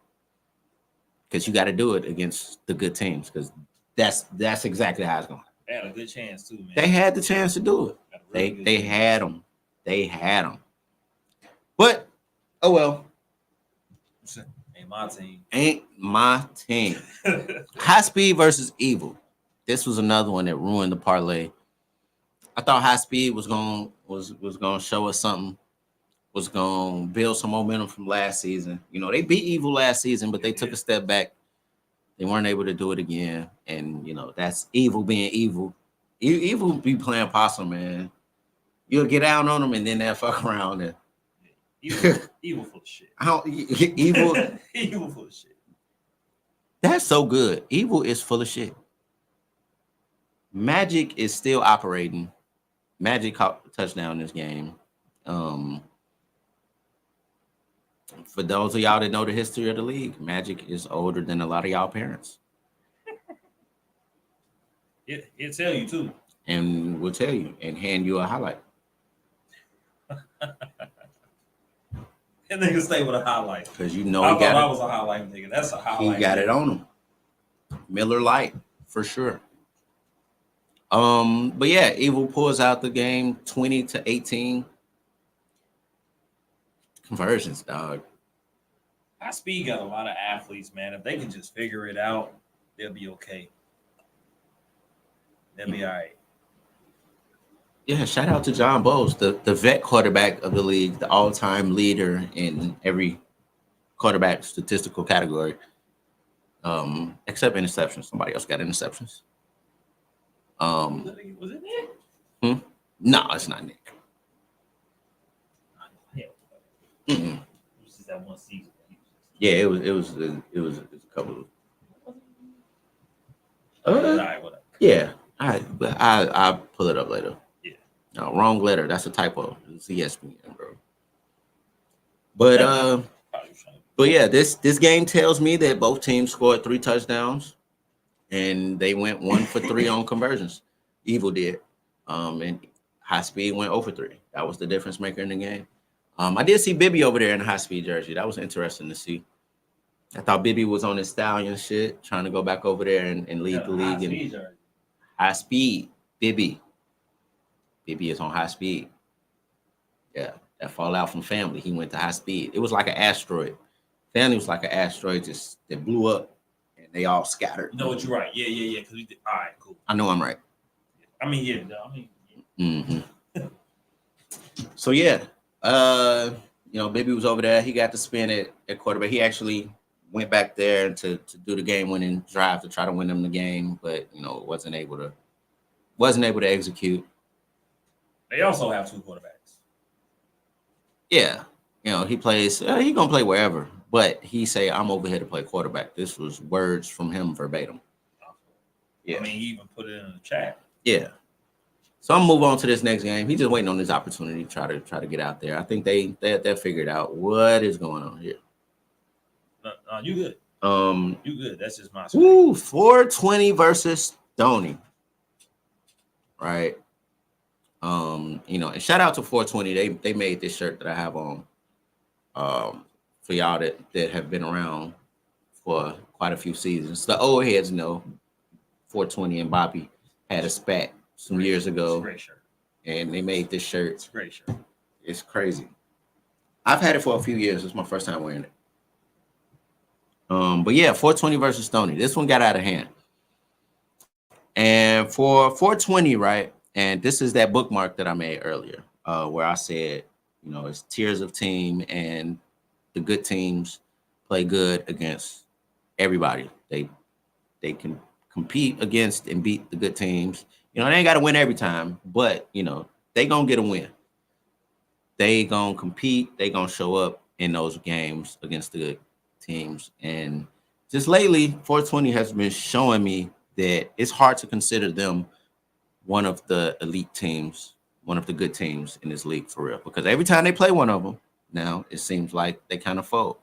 Because you got to do it against the good teams. Because that's exactly how it's going. They had a good chance too, man. They had the chance to do it. They had them. They had them. But oh well. Ain't my team. Ain't my team. High Speed versus Evil. This was another one that ruined the parlay. I thought High Speed was gonna show us something. Was gonna build some momentum from last season. They beat Evil last season, but they took a step back. They weren't able to do it again, and that's Evil being evil. Evil be playing possum, man. You'll get out on them, and then they'll fuck around and. Evil full of shit. Evil. Evil full of shit. That's so good. Evil is full of shit. Magic is still operating. Magic caught a touchdown in this game. For those of y'all that know the history of the league, Magic is older than a lot of y'all parents. It'll tell you too. And will tell you and hand you a highlight. That nigga stay with a highlight. Because I thought I was a highlight nigga. That's a highlight. He got it on him. Miller Lite, for sure. But yeah, Evil pulls out the game 20-18. Conversions, dog. High Speed got a lot of athletes, man. If they can just figure it out, they'll be okay. They'll be all right. Yeah, shout out to John Bowles, the vet quarterback of the league, the all-time leader in every quarterback statistical category, except interceptions. Somebody else got interceptions. Was it Nick? No, it's not Nick. It was just that one season. Yeah, it was a couple of. Whatever. Yeah, I'll pull it up later. Yeah. No, wrong letter. That's a typo. It's ESPN, bro. But yeah, this game tells me that both teams scored 3 touchdowns, and they went 1 for 3 on conversions. Evil did, and High Speed went 0 for 3. That was the difference maker in the game. I did see Bibby over there in the High Speed jersey. That was interesting to see. I thought Bibby was on his stallion shit, trying to go back over there and lead the league. High Speed, Bibby. Bibby is on High Speed. Yeah, that fallout from Family. He went to High Speed. It was like an asteroid. Family was like an asteroid just that blew up, and they all scattered. You know what? You're right. Yeah. Because we did. All right, cool. I know I'm right. I mean, yeah. Mm-hmm. So yeah. Bibby was over there. He got to spin it at quarterback. He actually went back there to do the game-winning drive to try to win them the game, but wasn't able to execute. They also have 2 quarterbacks. Yeah, he plays. He gonna play wherever, but he say I'm over here to play quarterback. This was words from him verbatim. Yeah, I mean, he even put it in the chat. Yeah. So I'm gonna move on to this next game. He's just waiting on this opportunity to try to get out there. I think they figured out what is going on here. You good? You good? That's just my. Ooh, 420 versus Stoney. Right. And shout out to 420. They made this shirt that I have on. For y'all that have been around for quite a few seasons. The old heads know 420 and Bobby had a spat some years ago, and they made this shirt. It's a great shirt. It's crazy. I've had it for a few years. It's my first time wearing it. But yeah, 420 versus Stoney. This one got out of hand. And for 420, right? And this is that bookmark that I made earlier, where I said, it's tiers of team, and the good teams play good against everybody. They can compete against and beat the good teams. They ain't got to win every time, but, they going to get a win. They going to compete. They going to show up in those games against the good teams. And just lately, 420 has been showing me that it's hard to consider them one of the elite teams one of the good teams in this league for real. Because every time they play one of them, now it seems like they kind of fold.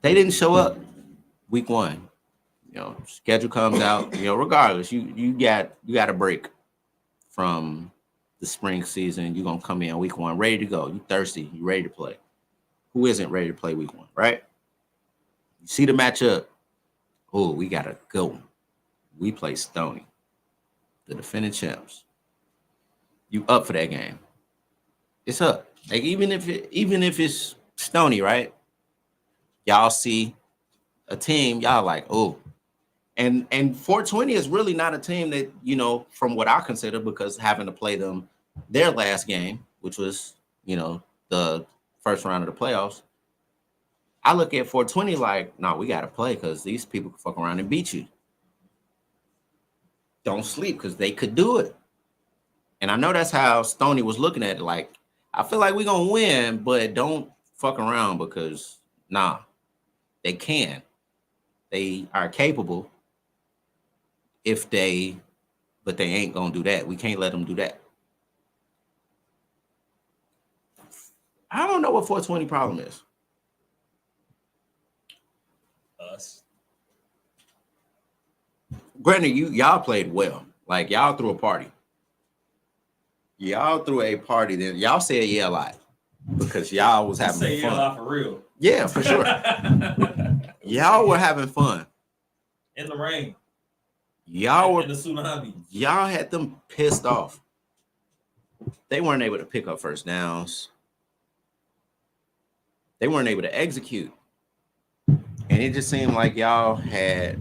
They didn't show up week 1. Schedule comes out. Regardless, you got a break from the spring season. You're gonna come in week 1 ready to go. You thirsty. You ready to play. Who isn't ready to play week 1, right? You see the matchup. Oh, we got a good one. We play Stony, the defending champs. You up for that game? It's up. Like even if it's Stony, right? Y'all see a team, y'all like, oh. And 420 is really not a team that, from what I consider, because having to play them their last game, which was, the first round of the playoffs. I look at 420 like, no, we got to play because these people can fuck around and beat you. Don't sleep because they could do it. And I know that's how Stoney was looking at it. Like, I feel like we're going to win, but don't fuck around because, they can. They are capable but they ain't going to do that. We can't let them do that. I don't know what 420 problem is. Us. Granted, y'all played well. Like, y'all threw a party. Y'all threw a party. Then y'all said yeah a lot because y'all was having say fun. Yeah a lot for real. Yeah, for sure. Y'all were having fun. In the rain. Y'all were in the tsunami. Y'all had them pissed off. They weren't able to pick up first downs. They weren't able to execute. And it just seemed like y'all had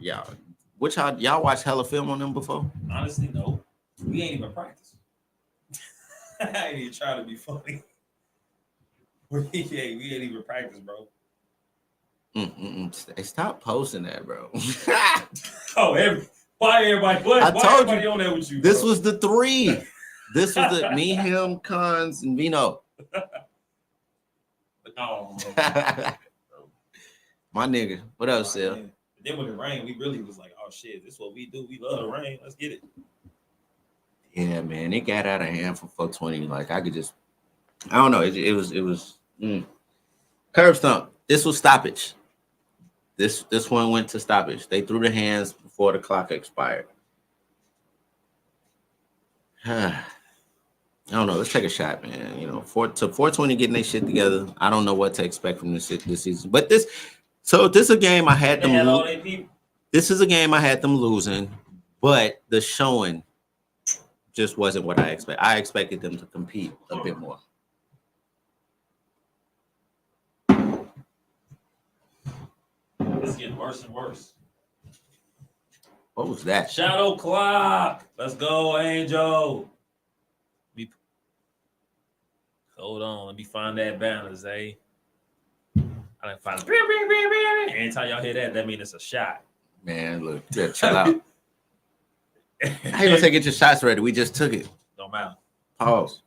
y'all watched hella film on them before? Honestly, no. We ain't even practice. I ain't even trying to be funny. We ain't even practice, bro. Stop posting that, bro. Why everybody? Why everybody on there with you? This bro? was the 3. This was the me, him, Cons, and Vino. No. My nigga. What else, Sil? Then when it rained, we really was like, oh shit, this is what we do. We love the rain. Let's get it. Yeah, man. It got out of hand for 420. Like I don't know. It was curb stomp. This was stoppage. This one went to stoppage. They threw the hands before the clock expired. I don't know. Let's take a shot, man. 420 getting their shit together. I don't know what to expect from this season. But this is a game I had them lose. This is a game I had them losing, but the showing just wasn't what I expected. I expected them to compete a bit more. It's getting worse and worse. What was that? Shadow clock. Let's go, Angel. Hold on. Let me find that balance, eh? I didn't find it. Anytime y'all hear that, that means it's a shot. Man, look, yeah, chill out. How you gonna say get your shots ready? We just took it. Don't matter. Pause.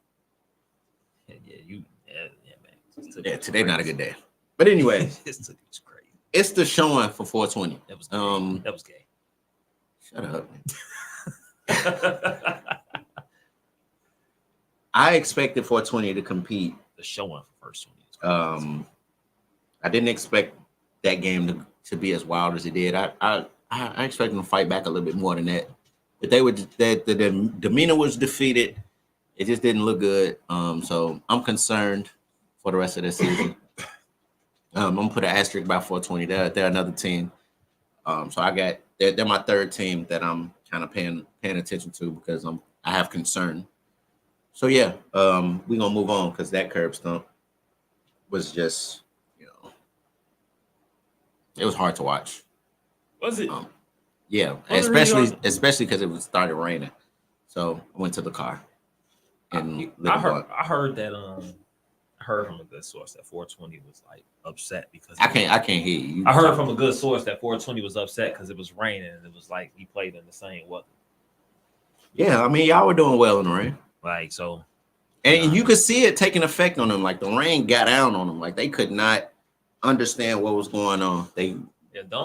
Yeah, man. Yeah, today not a good day. But anyway, it's crazy. It's the showing for 420. That was gay. That was gay. Shut up. I expected 420 to compete. The showing for first 20. I didn't expect that game to be as wild as it did. I expected them to fight back a little bit more than that. But the demeanor was defeated. It just didn't look good. So I'm concerned for the rest of the season. I'm gonna put an asterisk by 420. They're another team. So they're my third team that I'm kind of paying attention to because I have concern. So yeah, we're gonna move on because that curb stump was just, it was hard to watch. Was it? Yeah, especially because it started raining. So I went to the car. And I heard that I heard from a good source that 420 was like upset because I can't hear you. I heard from a good source that 420 was upset because it was raining and it was like he played in the same weather. Yeah, I mean y'all were doing well in the rain. Like so, and you could see it taking effect on them. Like the rain got down on them. Like they could not understand what was going on. They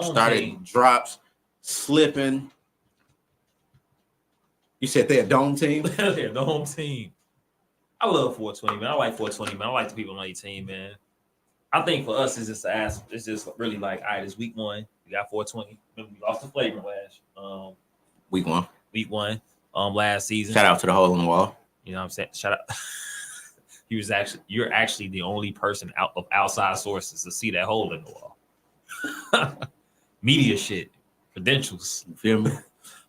started drops, slipping. You said they're a dome team? They're the home team. I love 420, man. I like 420, man. I like the people on your team, man. I think for us, it's just really like, all right, it's week 1. We got 420. Remember, we lost to Flagrant Week 1. Week 1, last season. Shout out to the hole in the wall. You know what I'm saying? Shout out. You're actually the only person out of outside sources to see that hole in the wall. Media shit, credentials. You feel me?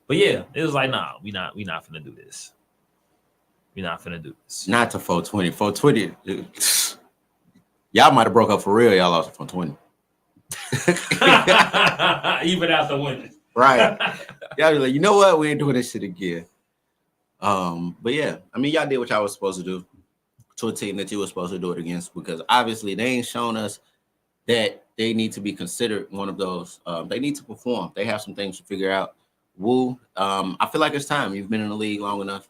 But yeah, it was like, nah, we not finna do this. We're not finna do this. Not to 420. 420. Y'all might have broke up for real. Y'all lost to 420. Even after winning. Right. Y'all be like, you know what? We ain't doing this shit again. But yeah, I mean, y'all did what y'all was supposed to do to a team that you were supposed to do it against, because obviously they ain't shown us that they need to be considered one of those. They need to perform. They have some things to figure out. Woo. I feel like it's time. You've been in the league long enough.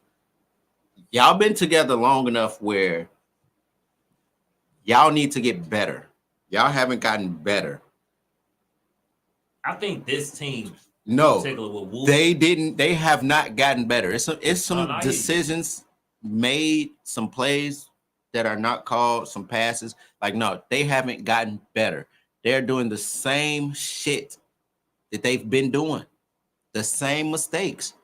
Y'all been together long enough where y'all need to get better. Y'all haven't gotten better. I think this team, no, Woo, they didn't. They have not gotten better. It's some No, decisions made, some plays that are not called, some passes. Like, no, they haven't gotten better. They're doing the same shit that they've been doing, the same mistakes.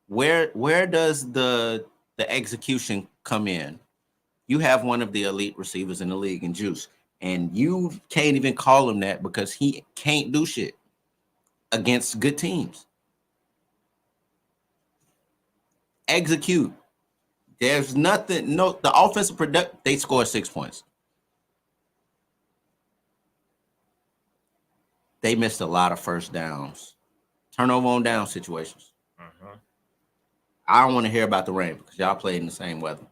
Where does the execution come in? You have one of the elite receivers in the league in Juice, and you can't even call him that because he can't do shit against good teams. Execute. There's nothing. No, the offensive product. They scored 6 points. They missed a lot of first downs, turnover on down situations. Uh-huh. I don't want to hear about the rain because y'all played in the same weather.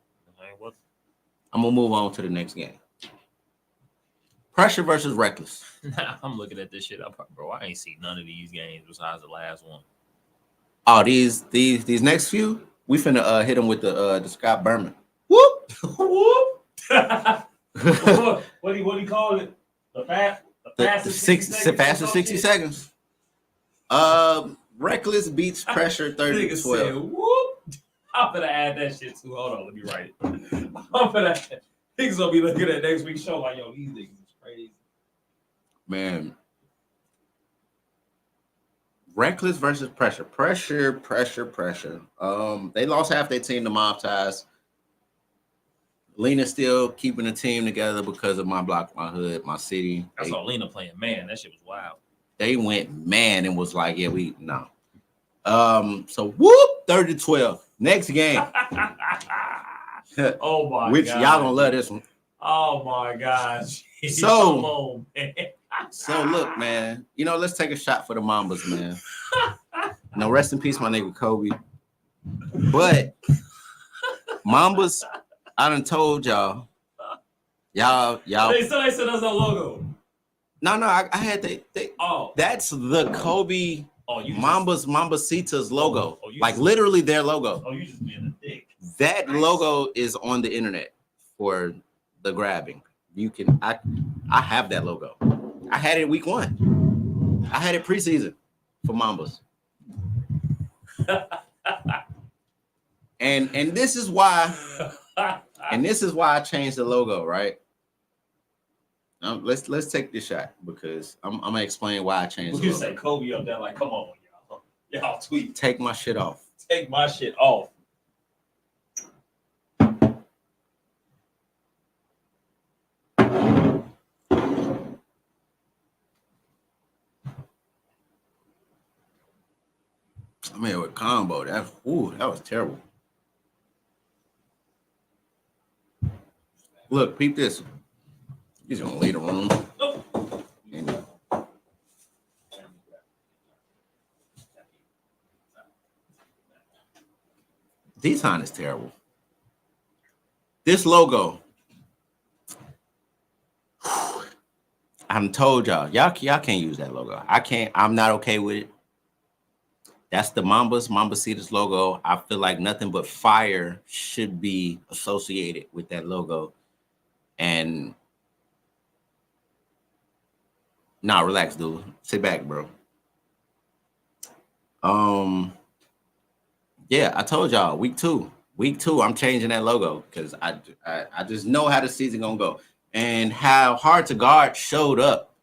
I'm gonna move on to the next game. Pressure versus reckless. I'm looking at this shit up, bro. I ain't seen none of these games besides the last one. Oh, these next few, we finna hit them with the Scott Berman. Whoop whoop. what do you call it? The fastest 60 seconds. Reckless beats pressure 30-12. Whoop. I'm gonna add that shit too. Hold on, let me write it. Niggas gonna be looking at next week's show like, yo, these niggas is crazy. Man. Reckless versus pressure. Pressure. They lost half their team to mob ties. Lena's still keeping the team together because of my block, my hood, my city. I saw Lena playing man. That shit was wild. They went man and was like, yeah, we no. So whoop, 30-12. Next game. Oh my Which God. y'all gonna love this one. Oh my gosh. So, come on, man. So look, man, let's take a shot for the Mambas, man. Rest in peace, my nigga Kobe. But Mambas, I done told y'all. Y'all. They said that's a logo. No, I had they. Oh, that's the Kobe. Mambasitas logo. Like just, literally their logo. Oh, you just being a dick. That logo is on the internet for the grabbing. You can. I have that logo. I had it week 1. I had it preseason for Mambas. and this is why. And this is why I changed the logo, right? Let's take this shot because I'm gonna explain why I changed. You say Kobe up there, like, come on, y'all tweet. Take my shit off. Take my shit off. I'm here with combo. That was terrible. Look, peep this. He's gonna leave the room. D-Sign is terrible. This logo. I'm told y'all can't use that logo. I can't. I'm not okay with it. That's the Mambasitas logo. I feel like nothing but fire should be associated with that logo. And relax, dude. Sit back, bro. Y'all Yeah, I told y'all week two. Week two, I'm changing that logo because I just know how the season gonna go and how hard to guard showed up.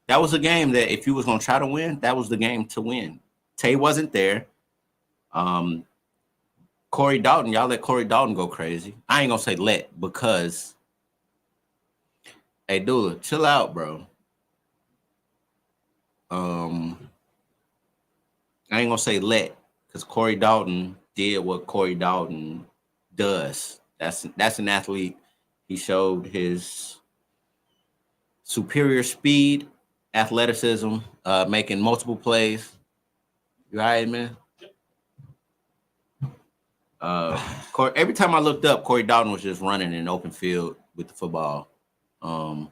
That was a game that if you was gonna try to win, that was the game to win. Tay wasn't there. Corey Dalton, y'all let Corey Dalton go crazy. I ain't gonna say let because, hey, Dula, chill out, bro. I ain't gonna say let because Corey Dalton did what Corey Dalton does. That's an athlete. He showed his superior speed, athleticism, making multiple plays. You all right, man? Every time I looked up, Corey Dalton was just running in open field with the football. I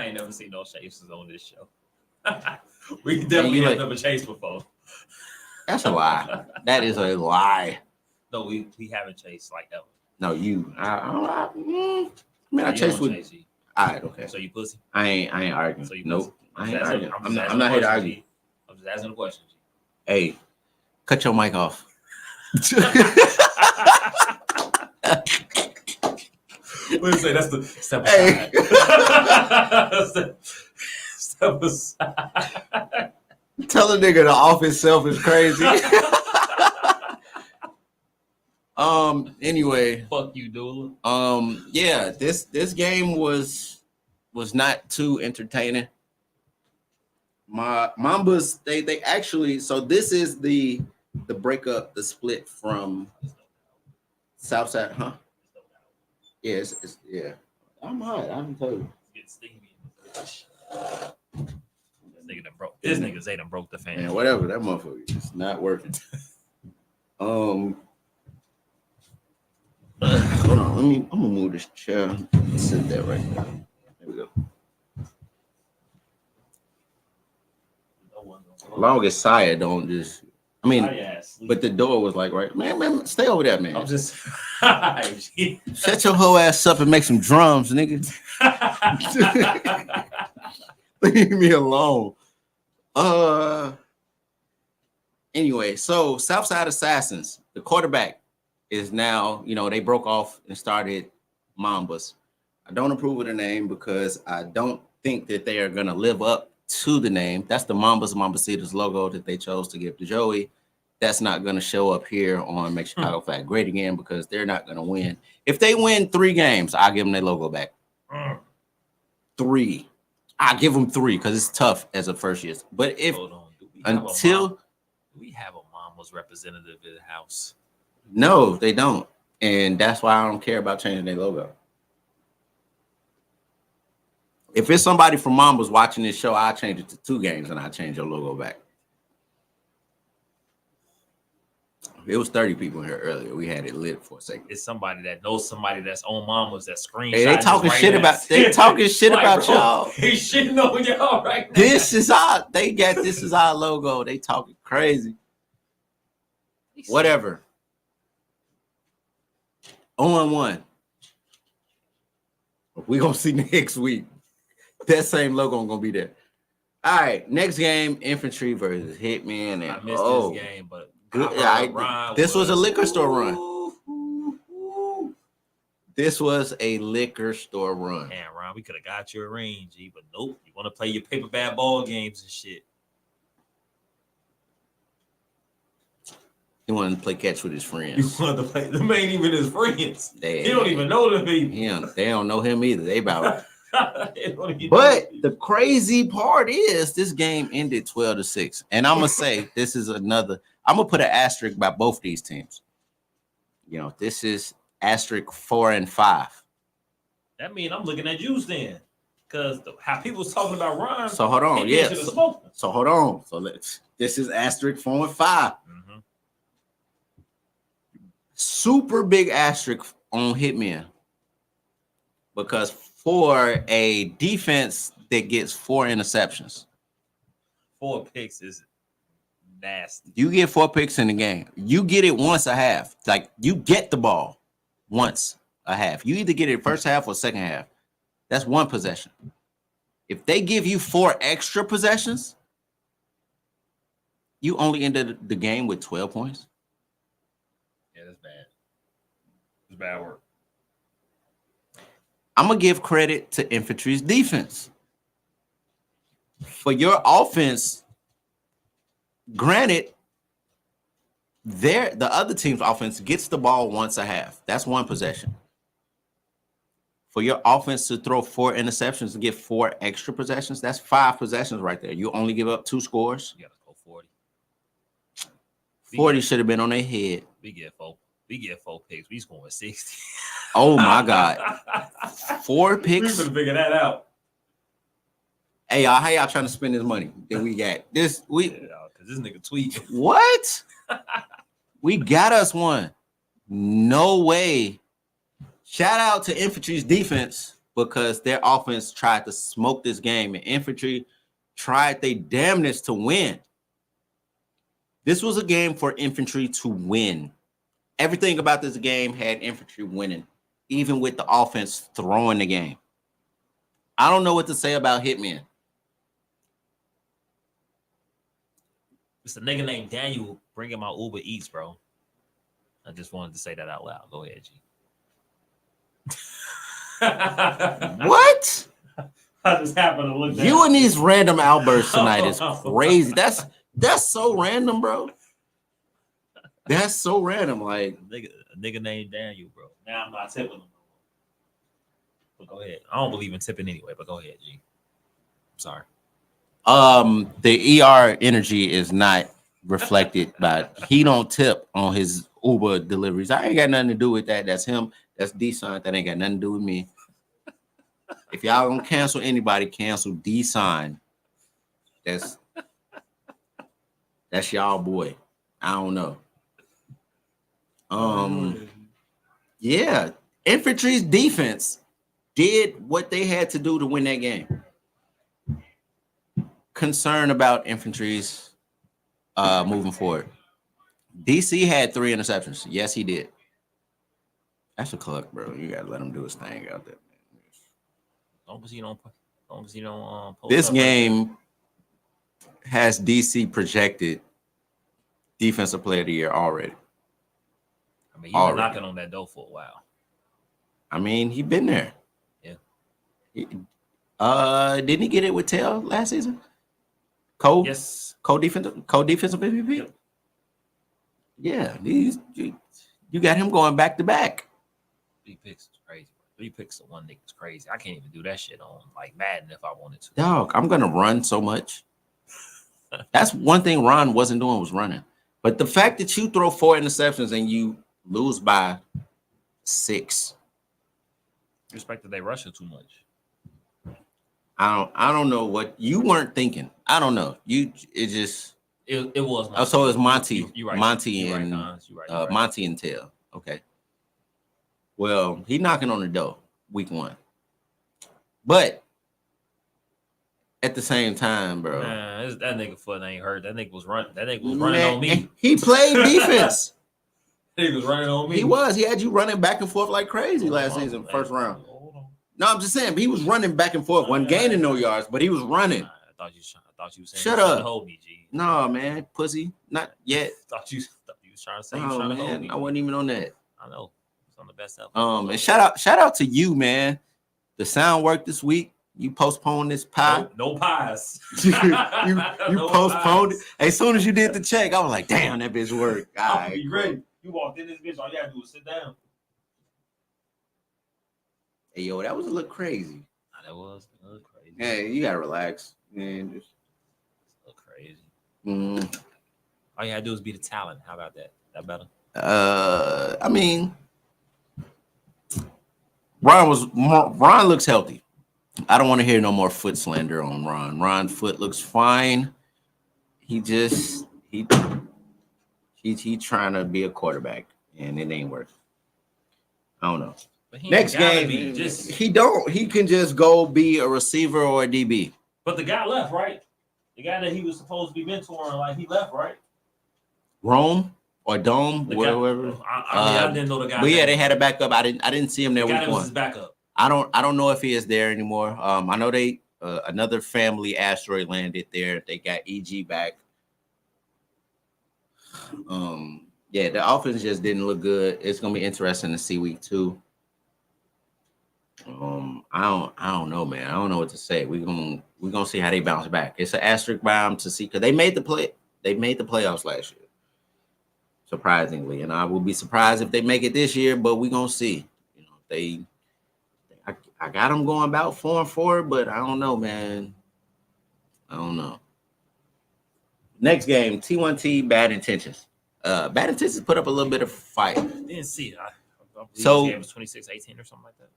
ain't never seen no chases on this show. We definitely have never chased before. That's a lie. That is a lie. No, we haven't chased like ever. No, you. I chased with. Chase you. All right, okay. So you pussy? I ain't arguing. So you nope. pussy? I ain't arguing. I'm not here to argue. I'm just asking a question. Hey, cut your mic off. What do you say? That's the step aside. Hey. Step aside. Tell a nigga the off itself is crazy. Anyway. Fuck you, Dula. Yeah, this game was not too entertaining. My Mambas, they actually, so this is the breakup, the split from Southside, huh? Yes, yeah. I'm hot. I haven't told you. This nigga say done broke the fan. Man, whatever, that motherfucker is not working. Hold on, I'm gonna move this chair. Sit there right now. There we go. Long as Saya don't just, I mean, but the door was like, right, man, stay over there, man. I'm just shut your whole ass up and make some drums, nigga. Leave me alone. Anyway, so Southside Assassins, the quarterback is now, they broke off and started Mambas. I don't approve of the name because I don't think that they are going to live up to the name. That's the Mambasitas logo that they chose to give to Joey. That's not going to show up here on Make Chicago Flag Great Again because they're not going to win. If they win 3 games, I'll give them their logo back. 3. I give them 3 because it's tough as a first year. But if do we have a Mambas representative in the house? No, they don't, and that's why I don't care about changing their logo. If it's somebody from Mambas watching this show, I'll change it to 2 games and I'll change your logo back. It was 30 people here earlier. We had it lit for a second. It's somebody that knows somebody that's on Mambas that screenshot. Hey, they talking shit about y'all. They shitting on y'all right now. This is our logo. They talking crazy. Whatever. 0-1. We gonna see next week. That same logo gonna be there. All right, next game, Infantry versus Hitman. And I missed this game, but good. This was a liquor store run. This was a liquor store run. Man, Ron, we could have got you a ring, G, but nope. You want to play your paper bad ball games and shit. He wanted to play catch with his friends. You wanted to play. Them ain't even his friends. He don't even know them people. They don't know him either. They about. But the crazy part is this game ended 12-6. And I'm gonna say this is another. I'm gonna put an asterisk by both these teams. This is asterisk 4 and 5. That means I'm looking at you then, because how people was talking about Ron. So hold on, yeah. So hold on. So this is asterisk 4 and 5. Mm-hmm. Super big asterisk on Hitman because for a defense that gets 4 interceptions, 4 picks is nasty. You get 4 picks in the game. You get it once a half. Like you get the ball once a half. You either get it first half or second half. That's 1 possession. If they give you 4 extra possessions, you only ended the game with 12 points. bad word. I'm going to give credit to infantry's defense. For your offense, granted, the other team's offense gets the ball once a half. That's one possession. For your offense to throw 4 interceptions and get 4 extra possessions, that's 5 possessions right there. You only give up 2 scores. You got to go 40. 40 should have been on their head. We get 4 picks. We scoring 60. Oh, my God. 4 picks? We figure that out. Hey, y'all, how y'all trying to spend this money that we got? Because this nigga tweet. What? We got us one. No way. Shout out to infantry's defense because their offense tried to smoke this game, and infantry tried their damnness to win. This was a game for infantry to win. Everything about this game had infantry winning, even with the offense throwing the game. I don't know what to say about Hitman. It's a nigga named Daniel bringing my Uber Eats, bro. I just wanted to say that out loud. Go ahead, G. What? I just happened to look down. You and these random outbursts tonight is crazy. That's so random, bro. That's so random. Like a nigga named Daniel, bro. Now I'm not tipping him. But go ahead. I don't believe in tipping anyway, but go ahead, G. I'm sorry. The ER energy is not reflected by he don't tip on his Uber deliveries. I ain't got nothing to do with that. That's him. That's D-Sign. That ain't got nothing to do with me. If y'all gonna cancel anybody, cancel D-Sign. That's y'all boy. I don't know. Yeah, infantry's defense did what they had to do to win that game. Concern about infantry's moving forward. DC had 3 interceptions. Yes, he did. That's a cluck, bro. You gotta let him do his thing out there. Long as you don't. This game has DC projected defensive player of the year already. I mean, he was knocking on that door for a while. I mean, he been there. Yeah. Didn't he get it with Tail last season? Cole? Yes. Co-defensive MVP? Yep. Yeah. You got him going back to back. 3 picks is crazy. 3 picks to 1 nigga is crazy. I can't even do that shit on like Madden if I wanted to. Dog, I'm gonna run so much. That's one thing Ron wasn't doing, was running. But the fact that you throw 4 interceptions and you lose by 6. Respect that they rush it too much. I don't know what you weren't thinking. I don't know. It was. Oh, so it was Monty. You're right. Monty You're and right, you're right. Monty and Tail. Okay. Well, he knocking on the door week 1. But at the same time, bro. Man, that nigga foot ain't hurt. That nigga was running. That nigga was running on me. He played defense. That nigga was running on me. He was. He had you running back and forth like crazy last season, first round. No, I'm just saying, he was running back and forth, wasn't gaining no yards, but he was running. I thought you were saying. Shut up. Hold me, G. No, man, pussy, not yet. Thought you was trying to say. Oh, trying to hold man, me. I wasn't even on that. I know. It's on the best album. And shout out to you, man. The sound worked this week. You postponed this pie. No pies. you No postponed pies. it. As soon as you did the check, I was like, damn, that bitch worked. All I'll right, be ready. You walked in this bitch, all you gotta do is sit down. Hey, yo, that was a little crazy. That was crazy. Hey, you gotta relax, man. Just a little crazy. Mm. All you had to do is be the talent. How about that? That better? I mean, Ron looks healthy. I don't want to hear no more foot slander on Ron. Ron foot looks fine. He trying to be a quarterback, and it ain't working. I don't know. Next game, he can just go be a receiver or a DB. But the guy left, right? The guy that he was supposed to be mentoring, like he left, right? Rome or Dome, whatever. I didn't know the guy. But yeah, they had a backup. I didn't see him there. The guy week was 1. his backup. I don't know if he is there anymore. I know they another family asteroid landed there. They got EG back. Yeah, the offense just didn't look good. It's gonna be interesting to see week 2. I don't know, man. I don't know what to say. We're gonna see how they bounce back. It's an asterisk by them to see because they made the playoffs last year, surprisingly, and I will be surprised if they make it this year. But we're gonna see. You know, I got them going about 4-4, but I don't know, man. I don't know. Next game, T1T, Bad Intentions. Bad Intentions put up a little bit of fight. Didn't see it. I believe So- this game was 26-18 or something like that.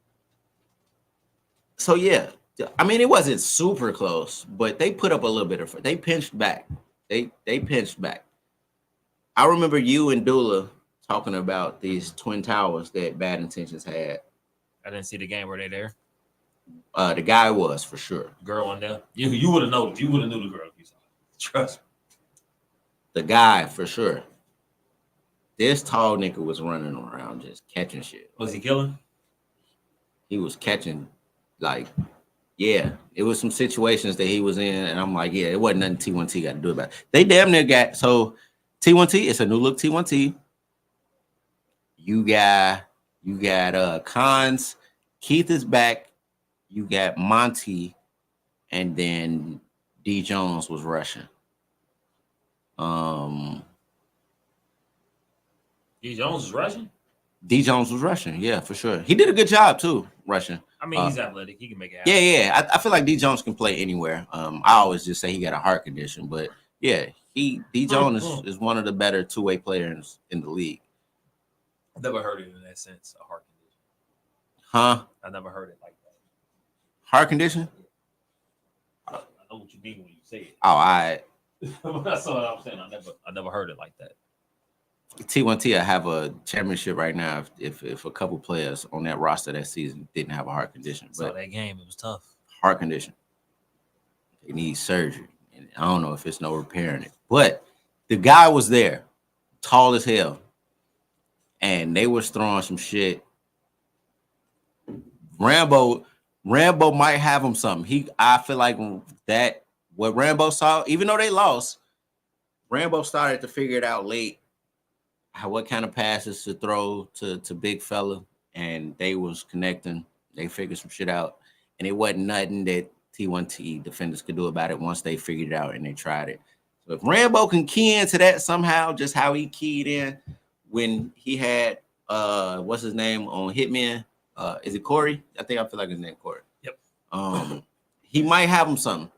So yeah, I mean it wasn't super close, but they put up a little bit of. They pinched back. They pinched back. I remember you and Dula talking about these twin towers that Bad Intentions had. I didn't see the game. Were they there? The guy was for sure. Girl on there. You would have known. You would have knew the girl if you saw it. Trust me. The guy for sure. This tall nigga was running around just catching shit. Was he killing? He was catching, like, yeah. It was some situations that he was in, and I'm like, yeah, it wasn't nothing T1T got to do about it. They damn near got so T1T. It's a new look T1T. You got Cons. Keith is back. You got Monty, and then D Jones was rushing. D Jones was rushing. D Jones was rushing, yeah, for sure. He did a good job too, rushing. I mean, he's athletic. He can make it happen. Yeah. I feel like D Jones can play anywhere. I always just say he got a heart condition, but yeah, D Jones is one of the better two-way players in the league. I've never heard it in that sense. A heart condition. Huh? I never heard it like that. Heart condition? I know what you mean when you say it. Oh, That's what I'm saying. I never heard it like that. T1T I have a championship right now if a couple players on that roster that season didn't have a heart condition. So But that game, it was tough. heart condition. They need surgery. And I don't know if it's no repairing it. But the guy was there, tall as hell. And they was throwing some shit. Rambo might have him something. I feel like that what Rambo saw, even though they lost, Rambo started to figure it out late. What kind of passes to throw to big fella, and they was connecting. They figured some shit out, and it wasn't nothing that T1T defenders could do about it once they figured it out and they tried it. So if Rambo can key into that somehow, just how he keyed in when he had what's his name on Hitman? Is it Corey? I feel like his name Corey. Yep. He might have him something.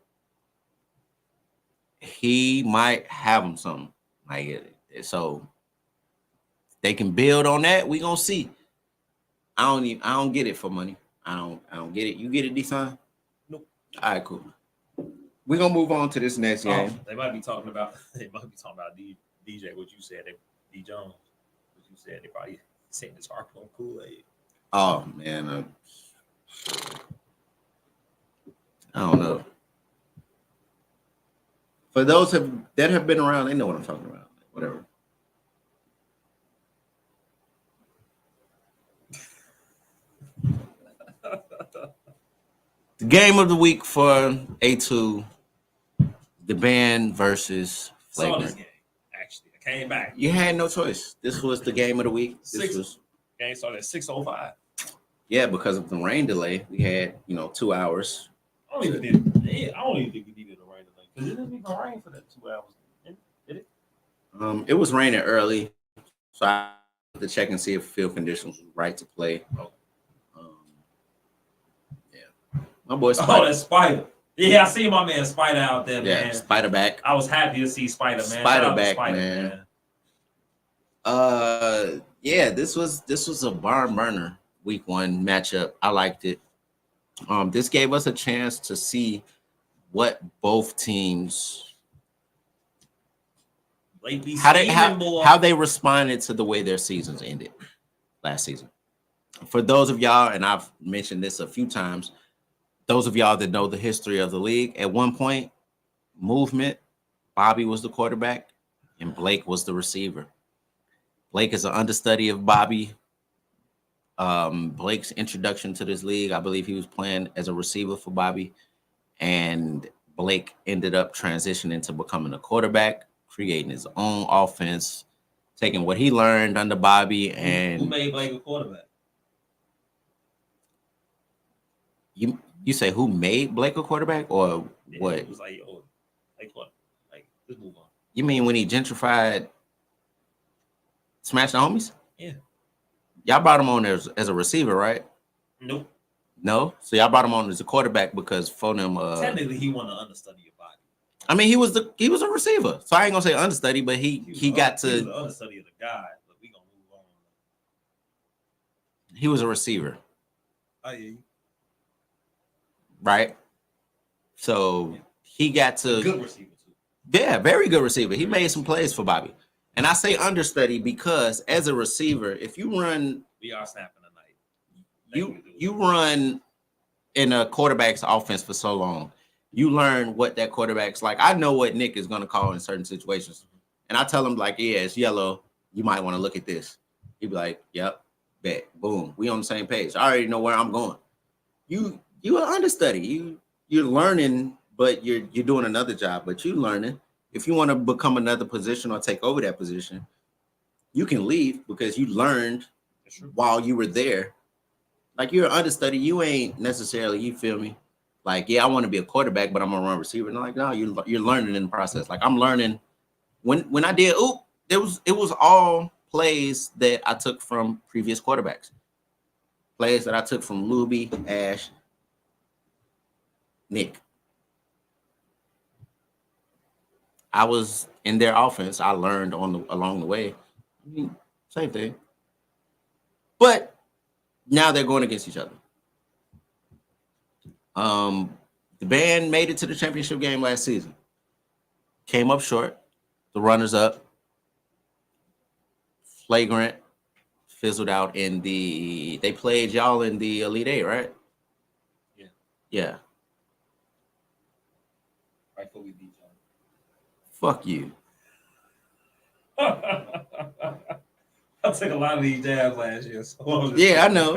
Like so. They can build on that. We gonna see. I don't get it for money. I don't get it. You get it, D-Son? Nope. All right, cool. We're gonna move on to this next game. They might be talking about DJ. What you said, D Jones. What you said, they probably saying this harp on Kool-Aid. Oh man, I don't know. For those that have been around, they know what I'm talking about. Whatever. The game of the week for A2, the band versus Saw this Flagrant. game, actually. I came back. You had no choice. This was the game of the week. Game started at 6:05. Yeah, because of the rain delay. We had 2 hours. I don't even think we needed a rain delay because it didn't even rain for that 2 hours. Did it? It was raining early, so I had to check and see if field conditions were right to play. My boy Spider. Oh, that's Spider. Yeah, I see my man Spider out there, Yeah, man. Spider back. I was happy to see Spider, man. Spider back, man. Yeah, this was a barn burner week 1 matchup. I liked it. This gave us a chance to see what both teams how they responded to the way their seasons ended last season. For those of y'all, and I've mentioned this a few times, those of y'all that know the history of the league, at one point, movement, Bobby was the quarterback and Blake was the receiver. Blake is an understudy of Bobby. Blake's introduction to this league, I believe he was playing as a receiver for Bobby, and Blake ended up transitioning to becoming a quarterback, creating his own offense, taking what he learned under Bobby and who made Blake a quarterback? You say who made Blake a quarterback or what? It was like, oh, like let's move on. You mean when he gentrified Smash the Homies? Yeah. Y'all brought him on as a receiver, right? Nope. No? So y'all brought him on as a quarterback because for them technically he wanted to understudy your body. I mean, he was a receiver. So I ain't gonna say understudy, but he got to. He was the understudy of the guy, but we gonna move on. He was a receiver. Oh yeah. Right. So he got to good receiver too. Yeah, very good receiver. He made some plays for Bobby. And I say understudy because as a receiver, if you run, we are snapping tonight. You run in a quarterback's offense for so long. You learn what that quarterback's like. I know what Nick is going to call in certain situations. And I tell him, like, yeah, it's yellow. You might want to look at this. He'd be like, yep, bet, boom. We on the same page. I already know where I'm going. You an understudy. You're learning, but you're doing another job, but you're learning. If you want to become another position or take over that position, you can leave because you learned while you were there. Like, you're an understudy. You ain't necessarily, you feel me? Like, yeah, I want to be a quarterback, but I'm gonna run receiver. And I'm like, no, you're learning in the process. Like, I'm learning. When I did it was all plays that I took from previous quarterbacks. Plays that I took from Luby, Ash, Nick. I was in their offense. I learned along the way. I mean, same thing. But now they're going against each other. The band made it to the championship game last season. Came up short. The runners up. Flagrant fizzled out in they played y'all in the Elite Eight, right? Yeah. Yeah. Right before we beat y'all. Fuck you. I took a lot of these jabs last year. So yeah, I know.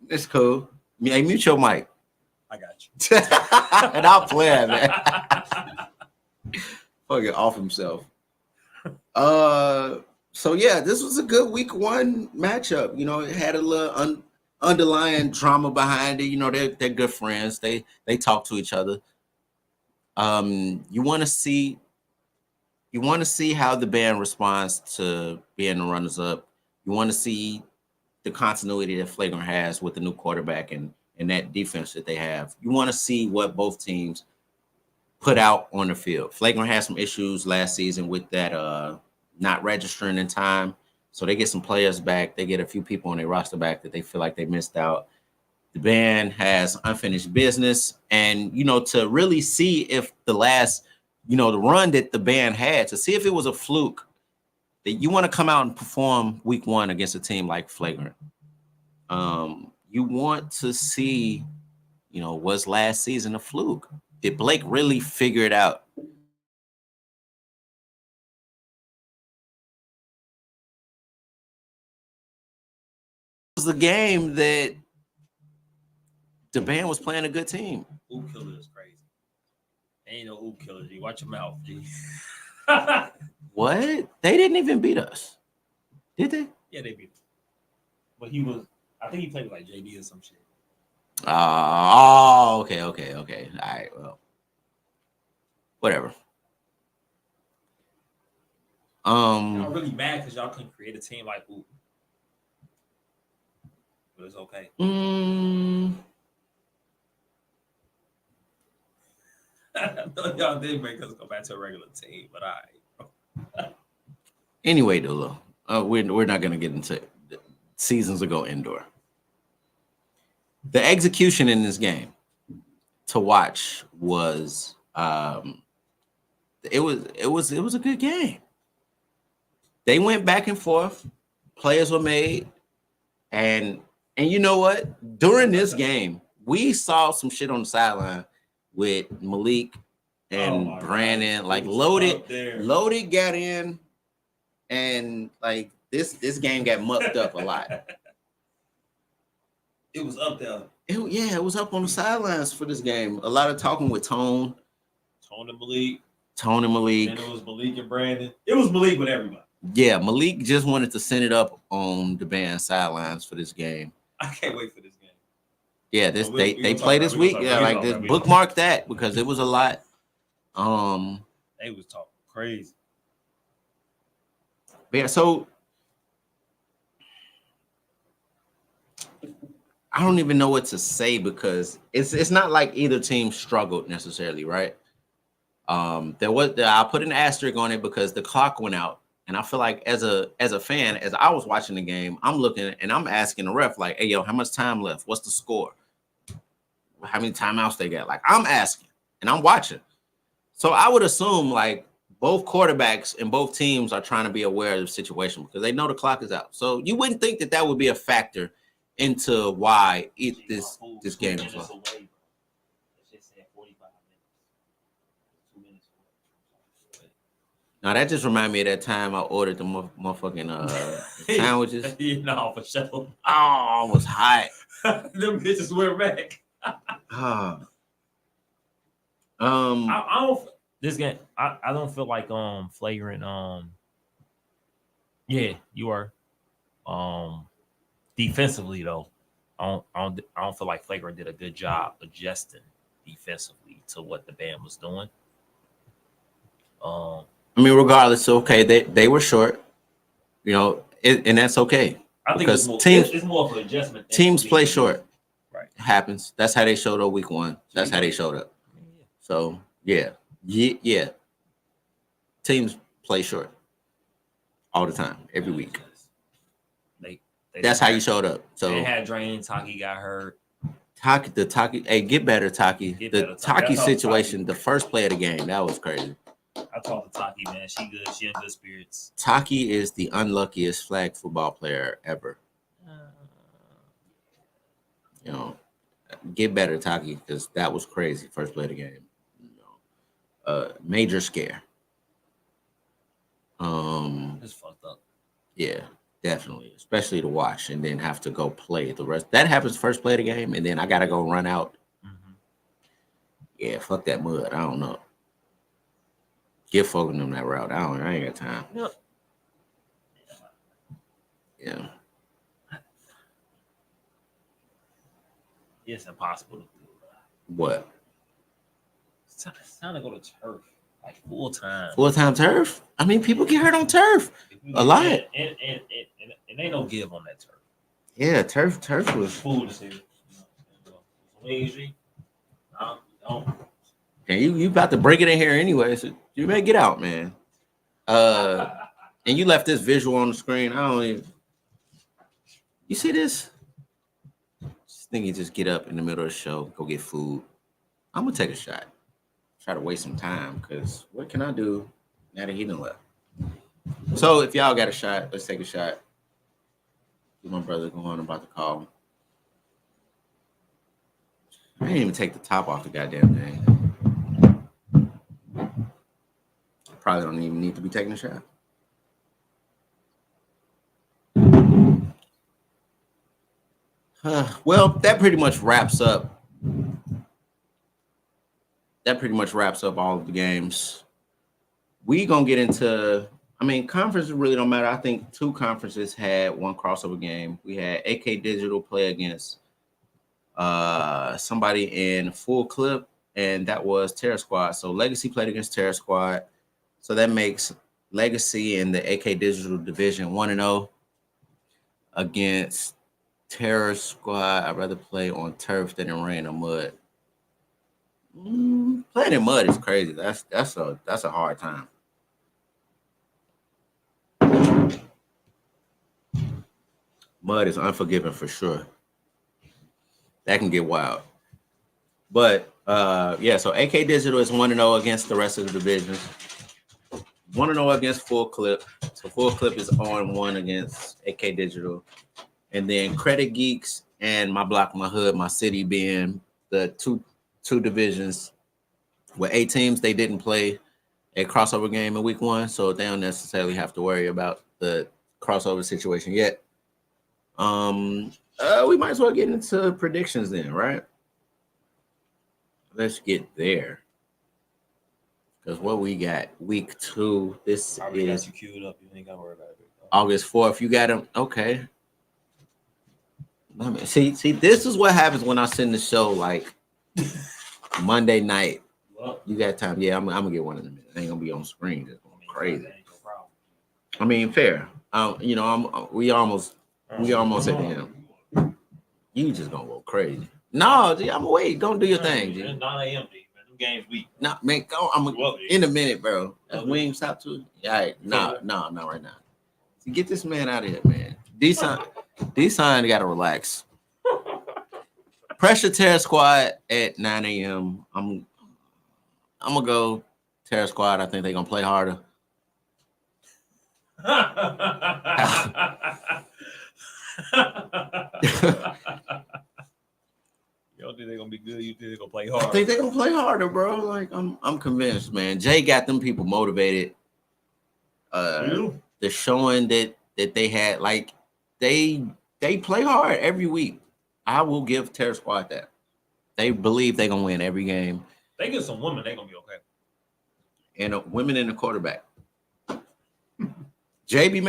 It's cool. Hey, mute your mic. I got you. And I'll play it, man. Fucking off himself. So yeah, this was a good week one matchup. You know, it had a little underlying drama behind it. You know, they're good friends. They talk to each other. You want to see how the band responds to being the runners up. You want to see the continuity that Flagrant has with the new quarterback and that defense that they have. You want to see what both teams put out on the field. Flagrant had some issues last season with that not registering in time. So they get some players back. They get a few people on their roster back that they feel like they missed out. The band has unfinished business. And, you know, to really see if the run that the band had, to see if it was a fluke, that you want to come out and perform week one against a team like Flagrant. You want to see, you know, was last season a fluke? Did Blake really figure it out? It was the game that the band was playing a good team. Oop killer is crazy. Ain't no oop killer, G. Watch your mouth, G. What? They didn't even beat us. Did they? Yeah, they beat us. But I think he played with like JD or some shit. Okay. All right, well. Whatever. Y'all really mad because y'all couldn't create a team like Oop. But it's okay. Y'all did make us go back to a regular team, but all right. Anyway, though, we're not going to get into seasons ago indoor. The execution in this game to watch was it was a good game. They went back and forth. Players were made, and you know what? During this game, we saw some shit on the sideline with Malik and Brandon. God. Like loaded got in, and like this game got mucked up a lot. It was up there. It was up on the sidelines for this game. A lot of talking with Tone and Malik. Tone and Malik. And it was Malik and Brandon. It was Malik with everybody. Yeah, Malik just wanted to send it up on the band sidelines for this game. I can't wait for this game. Yeah, they play this week. Yeah, like this bookmark that because it was a lot. They was talking crazy. Yeah, so I don't even know what to say because it's not like either team struggled necessarily, right? I put an asterisk on it because the clock went out, and I feel like as a fan, as I was watching the game, I'm looking and I'm asking the ref like, "Hey, yo, how much time left? What's the score? How many timeouts they got?" Like I'm asking and I'm watching, so I would assume like both quarterbacks and both teams are trying to be aware of the situation because they know the clock is out. So you wouldn't think that would be a factor into why this game is lost. Now that just reminded me of that time I ordered the motherfucking sandwiches. No, for sure. Oh, I was hot. Them bitches went back. I don't. This game, I don't feel like flagrant. Yeah, you are. Defensively though, I don't feel like Flagrant did a good job adjusting defensively to what the band was doing. I mean, regardless, okay, they were short, you know, and that's okay. I think because it's more of an adjustment. Teams play short. Right. It happens. That's how they showed up week one. That's how they showed up. So yeah. Teams play short all the time, every week. That's how you showed up. So they had Drain. Taki got hurt. Taki. Hey, get better, Taki. The Taki situation, the first play of the game, that was crazy. I talked to Taki, man. She good. She in good spirits. Taki is the unluckiest flag football player ever. You know, get better, Taki, because that was crazy. First play of the game. You know, major scare. It's fucked up. Yeah, definitely, especially to watch and then have to go play the rest. That happens first play of the game, and then I gotta go run out. Mm-hmm. Yeah, fuck that mud. I don't know. Get fucking them that route. I ain't got time. No. Yeah. It's impossible to do. What? It's time to go to turf. Like full time. Full time turf? I mean, people get hurt on turf. A lot. And ain't no give on that turf. Yeah, turf was food to see. And you about to break it in here anyway, so you better get out, man. And you left this visual on the screen. I don't even. You see this? This thing, you just get up in the middle of the show, go get food. I'm gonna take a shot. Try to waste some time because what can I do now that he done left? So if y'all got a shot, let's take a shot. My brother going on about to call him. I didn't even take the top off the goddamn thing. Probably don't even need to be taking a shot. Well, that pretty much wraps up. That pretty much wraps up all of the games. We gonna get into. I mean, conferences really don't matter. I think two conferences had one crossover game. We had AK Digital play against somebody in Full Clip, and that was Terror Squad. So Legacy played against Terror Squad. So that makes Legacy in the AK Digital division 1-0 against Terror Squad. I'd rather play on turf than in rain or mud. Playing in mud is crazy. That's a hard time. Mud is unforgiving for sure. That can get wild. But yeah, so AK Digital is 1-0 against the rest of the divisions. 1-0 against Full Clip. So Full Clip is 0-1 against AK Digital. And then Credit Geeks and My Block, My Hood, My City being the two divisions with 8 teams. They didn't play a crossover game in week 1, so they don't necessarily have to worry about the crossover situation yet. We might as well get into predictions then, right? Let's get there. Because what we got, week 2, this I already is got you queued up. You ain't got to worry about it. August 4th. You got them? Okay. See, this is what happens when I send the show like Monday night. Well, You got time? Yeah, I'm gonna get one in a minute. It ain't gonna be on screen. It's gonna be crazy. that ain't your problem. I mean, fair. You know, we almost at the end. You just gonna go crazy. No, G, I'm wait. Don't do your thing, G. It's 9 a.m. G, man. Them games weak. Nah, man, go. I'm in a minute, bro. That's William stop too. Yeah, no, not right now. Get this man out of here, man. D-Sign gotta relax. Pressure Terror Squad at 9 a.m. I'm gonna go Terror Squad. I think they're gonna play harder. You don't think they're gonna be good? You think they're gonna play hard? I think they're gonna play harder, bro. Like I'm convinced, man. Jay got them people motivated. The showing that they had, like they play hard every week. I will give Terror Squad that. They believe they're gonna win every game. They get some women, they're gonna be okay. And women in the quarterback. JB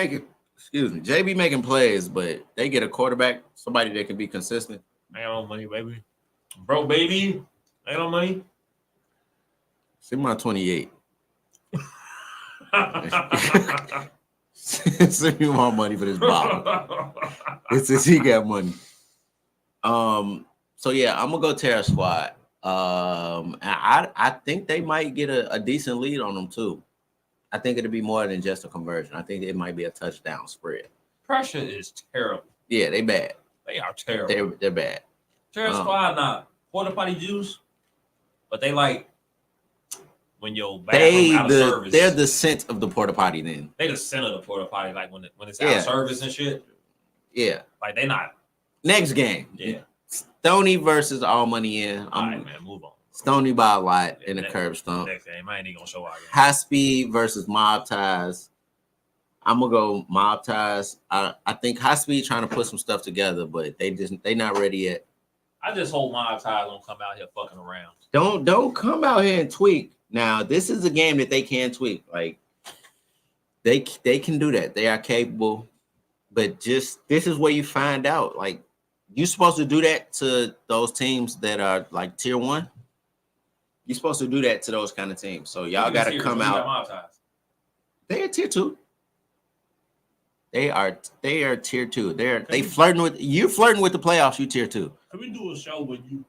making plays, but they get a quarterback, somebody that can be consistent. Ain't no money, baby. Broke baby. Ain't no money. See my 28. Send me more money for this bottle. It says he got money. So yeah, I'm gonna go Terror Squad. I think they might get a decent lead on them too. I think it'll be more than just a conversion. I think it might be a touchdown spread. Pressure is terrible. Yeah, they bad. They are terrible. They're bad. Terror Squad not porta potty juice, but they like when your bathroom out of service. They're the scent of the porta potty. Then they the scent of the porta potty, like when it's out of service and shit. Yeah, like they not. Next game. Yeah, Stony versus All Money In. All right, man, move on. Stony by a lot in the curb stomp. Next game, I ain't even gonna show out. High Speed versus Mob Ties. I'm gonna go Mob Ties. I think High Speed trying to put some stuff together, but they not ready yet. I just hope Mob Ties don't come out here fucking around. Don't come out here and tweak. Now this is a game that they can tweak. Like they can do that. They are capable, but just this is where you find out. Like you're supposed to do that to those teams that are like tier 1. You're supposed to do that to those kind of teams. So y'all got to come out. They are tier 2. They are tier 2. They flirting with you. Flirting with the playoffs. You tier 2. Can we do a show where you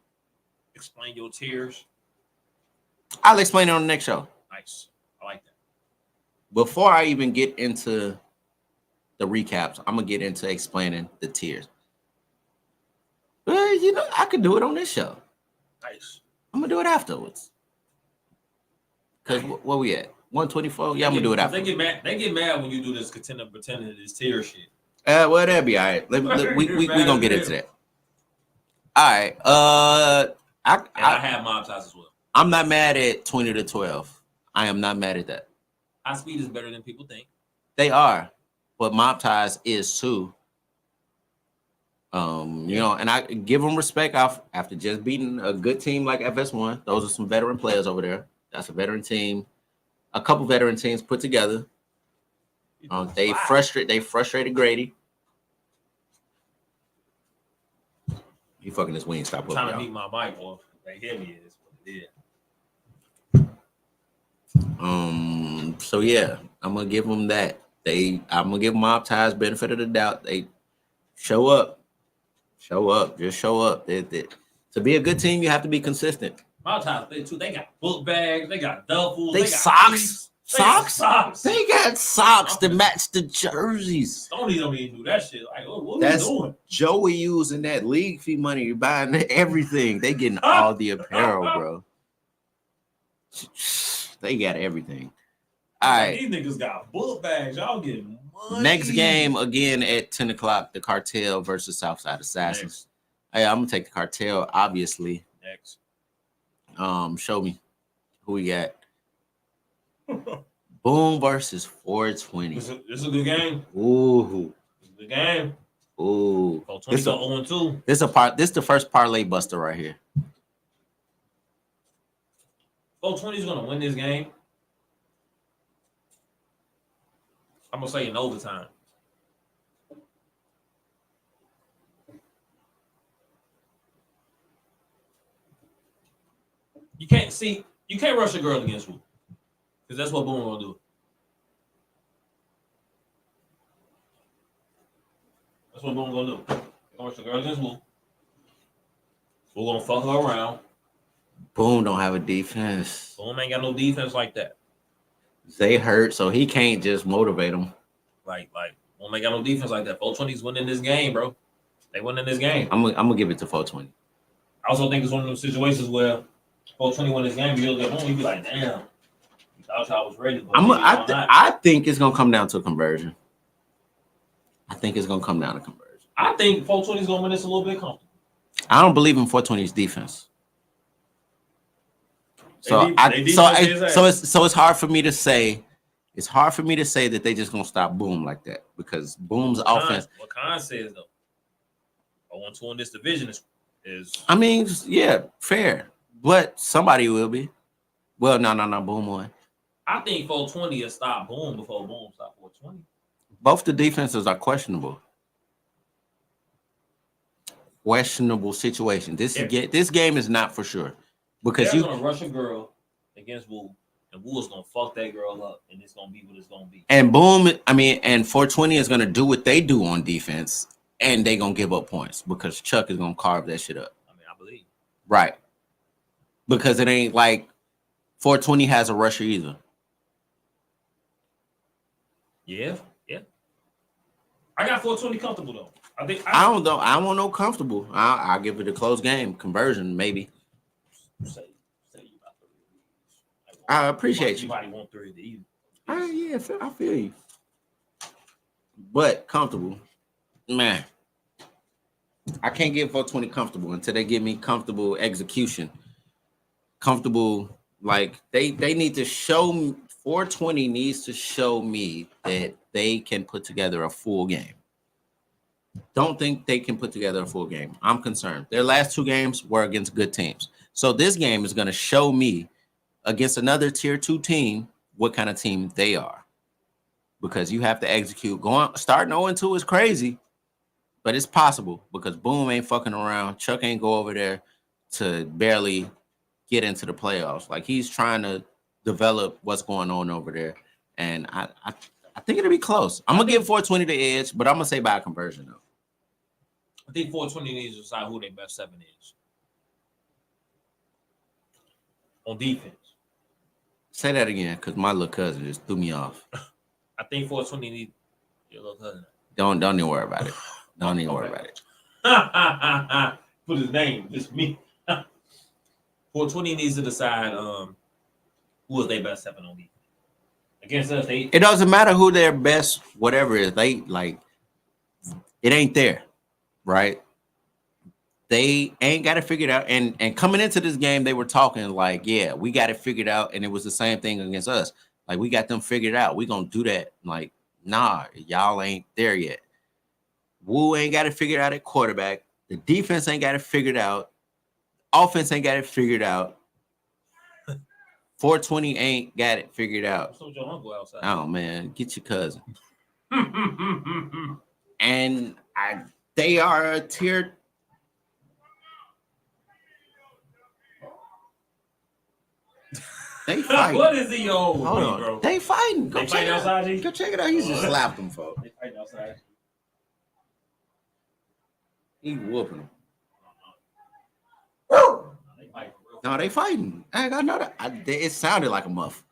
explain your tiers? I'll explain it on the next show. Nice. I like that. Before I even get into the recaps, I'm gonna get into explaining the tiers. Well, you know, I could do it on this show. Nice. I'm gonna do it afterwards. Cause where we at? 124. Yeah, I'm gonna do it after. They get mad when you do this pretending this tier shit. Well, that'd be all right. We gonna get into that. All right. I have Mob Ties as well. I'm not mad at 20-12. I am not mad at that. High Speed is better than people think. They are, but Mob Ties is too. You know, and I give them respect after just beating a good team like FS1. Those are some veteran players over there. That's a veteran team. A couple veteran teams put together. They frustrated Grady. You fucking this wing stop. I'm trying to meet my mic, boy. They hear me. It's what it is. So yeah, I'm gonna give them that. I'm gonna give Mob Ties benefit of the doubt. They show up, just show up. To be a good team, you have to be consistent. Mob Ties, they got book bags, they got duffels, they got socks. Socks? They got socks to match the jerseys. Don't even do that shit. Like, what are we doing? Joey using that league fee money, buying everything. They getting all the apparel, bro. They got everything. All right. These niggas got book bags. Y'all getting money. Next game again at 10 o'clock. The Cartel versus Southside Assassins. Hey, I'm gonna take the Cartel, obviously. Next. Show me who we got. Boom versus 420. This is a good game. Ooh. It's a good game. Ooh. 420 go 0-2. This the first parlay buster right here. 420 is gonna win this game. I'm gonna say in overtime. You can't rush a girl against Wu. Because that's what Boom gonna do. That's what Boom gonna do. They're gonna rush the girl against Wu. We're gonna fuck her around. Boom don't have a defense. Boom ain't got no defense like that. They hurt, so he can't just motivate them. Like Boom ain't got no defense like that. 420's winning this game, bro. They winning this game. I'm gonna give it to 420. I also think it's one of those situations where 420 win this game, you look at Boom, you be like, damn. You thought y'all was ready. I think it's gonna come down to a conversion. I think it's gonna come down to conversion. I think 420 is gonna win this a little bit comfortable. I don't believe in 420's defense. So it's hard for me to say. It's hard for me to say that they just gonna stop Boom like that because Boom's offense. What Khan says though, 0-2 in this division is. I mean, yeah, fair, but somebody will be. Well, no, Boom won. I think 420 will stop Boom before Boom stop 420. Both the defenses are questionable. Questionable situation. This game is not for sure because they're gonna rush a girl against Wu, and Wu is gonna fuck that girl up, and it's gonna be what it's gonna be. And Boom, and 420 is gonna do what they do on defense, and they gonna give up points because Chuck is gonna carve that shit up. I believe. Right. Because it ain't like 420 has a rusher either. Yeah. I got 420 comfortable though. I don't know. I won't know comfortable. I'll give it a close game conversion maybe. Say you about 3 I appreciate you. Everybody want 3 to eat. Yeah, I feel you. But comfortable, man. I can't get 420 comfortable until they give me comfortable execution. Comfortable, like they need to show me. 420 needs to show me that they can put together a full game. Don't think they can put together a full game. I'm concerned. Their last 2 games were against good teams. So this game is going to show me against another tier 2 team what kind of team they are. Because you have to execute. Starting 0-2 is crazy, but it's possible because Boom ain't fucking around. Chuck ain't go over there to barely get into the playoffs. Like he's trying to develop what's going on over there. And I think it'll be close. I'm going to give 420 the edge, but I'm going to say by a conversion though. I think 420 needs to decide who their best 7 is. On defense. Say that again, because my little cousin just threw me off. I think 420 needs your little cousin. Don't even worry about it. Don't even worry about it. Put his name, just me. 420 needs to decide who is their best 7 on defense. Against us, it doesn't matter who their best whatever is. They like it ain't there, right? They ain't got it figured out. And coming into this game, they were talking like, yeah, we got it figured out. And it was the same thing against us. Like, we got them figured out. We gonna do that. Like, nah, y'all ain't there yet. Wu ain't got it figured out at quarterback. The defense ain't got it figured out. Offense ain't got it figured out. 420 ain't got it figured out. So your uncle outside. Oh man, get your cousin. And they are a tier. They fighting. What is he on? Hold on, bro? they fighting. Go they check fighting it out. outside. Go check it out. He just slapped him, folks. They fighting outside. He whooping him. They fighting. No, they fighting. I know that. It sounded like a muff.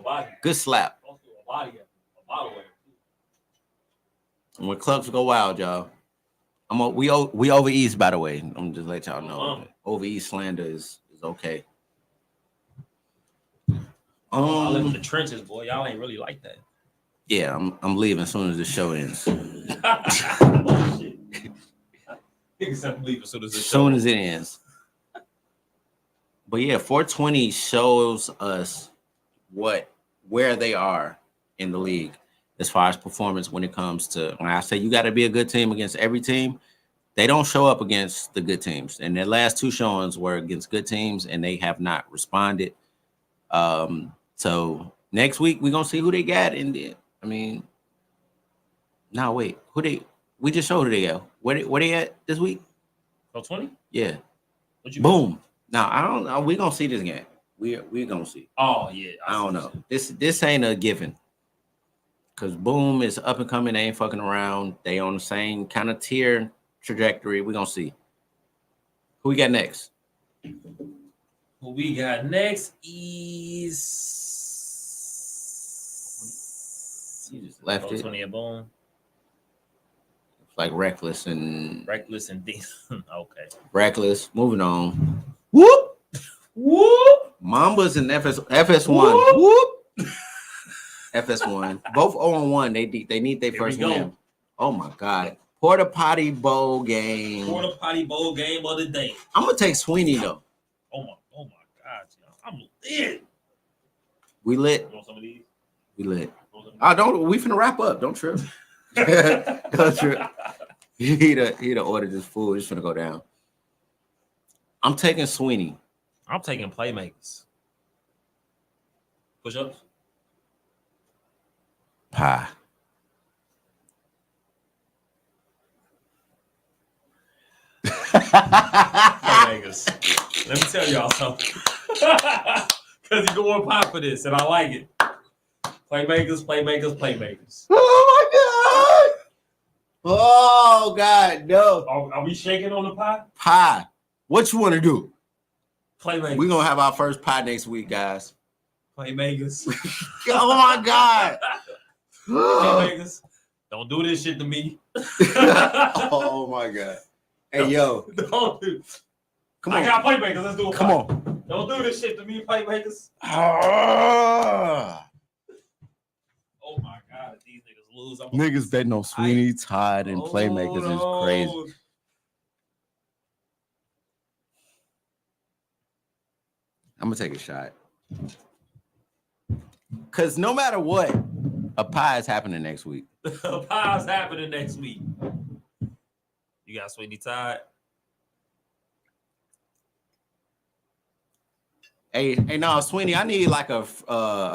Body. Good slap. A bottle When clubs go wild, y'all. We over East, by the way. I'm just let y'all know. Over East slander is okay. I live in the trenches, boy. Y'all ain't really like that. Yeah, I'm leaving as soon as the show ends. Oh, shit. Leave as soon as it ends. But yeah, 420 shows us where they are in the league as far as performance when it comes to when I say you got to be a good team against every team. They don't show up against the good teams. And their last 2 showings were against good teams, and they have not responded. So next week we're gonna see who they got, and I mean, no, wait. We just showed who they at. Where they at this week? Oh, 20? Yeah. What you Boom. Now I don't know. We gonna see this game. We gonna see. Oh yeah. I don't know. This ain't a given. Cause Boom is up and coming. They ain't fucking around. They on the same kind of tier trajectory. We gonna see. Who we got next? Who we got next is You just left it. 20 at Boom. Like reckless and decent. Okay. reckless. Moving on. Whoop. Whoop. Mambas and FS1. Whoop. FS1. Both 0-1. They need their first win. Oh my God. Porta Potty Bowl game. Porta Potty Bowl game of the day. I'm gonna take Sweeney though. Oh my God, I'm lit. We lit. You want some of these? We lit. We finna wrap up. Don't trip. Don't trip. He'd have ordered this food. It's finna go down. I'm taking Sweeney. I'm taking playmakers. Push ups. Pie. Playmakers. Let me tell y'all something. Because you're going pop for this, and I like it. Playmakers. Oh my God. Oh God, no. Are we shaking on the pie? Pie. What you want to do? Playmakers. We're gonna have our first pie next week, guys. Playmakers. Oh my God. Playmakers. Don't do this shit to me. Oh my God. Hey yo. Don't do. Come on. I got playmakers. Let's do it. Come on. Don't do this shit to me, playmakers. Ah. Oh my God, if these niggas lose, Niggas betting on Sweeney, Todd, and playmakers is crazy. I'm gonna take a shot. Cause no matter what, a pie is happening next week. A pie's happening next week. You got Sweeney Todd. Hey, no, Sweeney, I need like a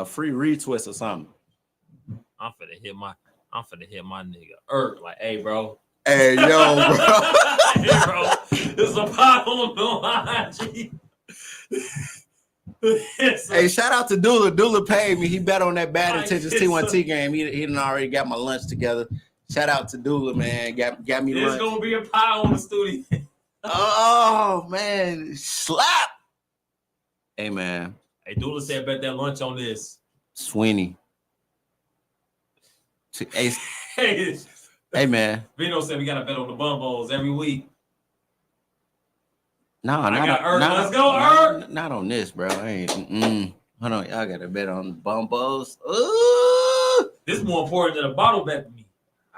free retwist or something. I'm finna hit my nigga. Like, hey, bro. Hey, yo, bro. Hey, bro. This is a pie on the line, G. Hey, shout out to Dula. Dula paid me. He bet on that Bad Intentions T1T game. He done already got my lunch together. Shout out to Dula, man. Got me lunch. There's gonna be a pie on the studio. Oh man, slap. Hey man. Hey, Dula said bet that lunch on this. Sweeney. Hey man. Vino said we gotta bet on the Bumbos every week. No, let's go, not on this, bro. I ain't. Hold on, y'all gotta bet on the Bumbos. Ooh, this is more important than a bottle bet to me.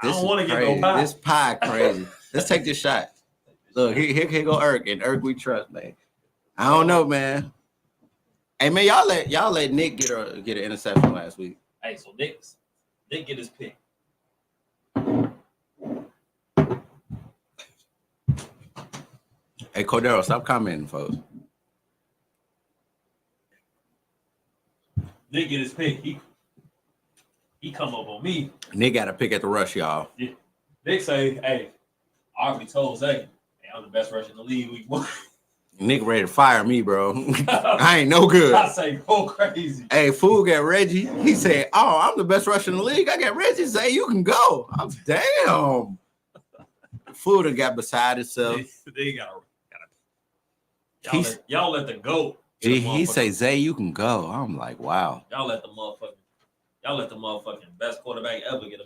I don't want to get no pie. This pie crazy. Let's take this shot. Look, here go Irk, and Irk we trust, man. I don't know, man. Hey man, y'all let Nick get an interception last week. Hey, so Nick get his pick. Hey Cordero, stop commenting, folks. Nick get his pick. He come up on me. Nick got a pick at the rush, y'all. Yeah. Nick say, hey, I already told Zay, hey, I'm the best rusher in the league week one. Nick ready to fire me, bro. I ain't no good. I say, go crazy. Hey, fool got Reggie. He said, oh, I'm the best rusher in the league. I got Reggie. Say, you can go. I'm damn. Fool done got beside himself. They y'all let the GOAT. He say, Zay, you can go. I'm like, wow. Y'all let the motherfucking best quarterback ever get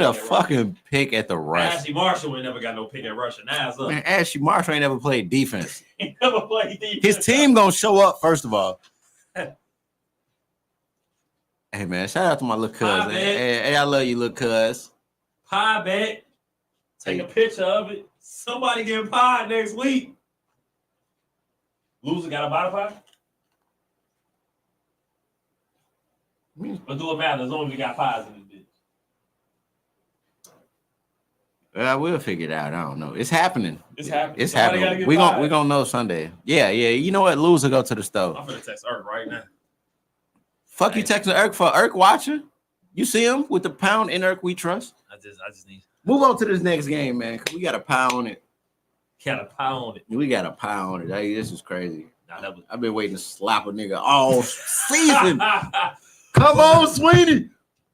a fucking pick at the rush. Ashley Marshall ain't never got no pick at rushing. Now it's up. Man, Ashley Marshall ain't never played defense. He never played defense. His team gonna show up first of all. Hey man, shout out to my little cuz. Hey, I love you, little cuz. Pie bet. Take a picture of it. Somebody getting pie next week. Loser got a bottle pie? But do it matter as long as we got pies in this bitch. We'll figure it out. I don't know. It's happening. It's Somebody happening. We gonna know Sunday. Yeah. You know what? Loser go to the stove. I'm finna text Irk right now. Fuck you texting Irk for Irk watching. You see him with the pound in Irk we trust. I just need Move on to this next game, man. Cause we got a pound it. got a pound it. We got a pound it. Hey, this is crazy. Nah, that was I've been waiting to slap a nigga all season. Come on, Sweeney.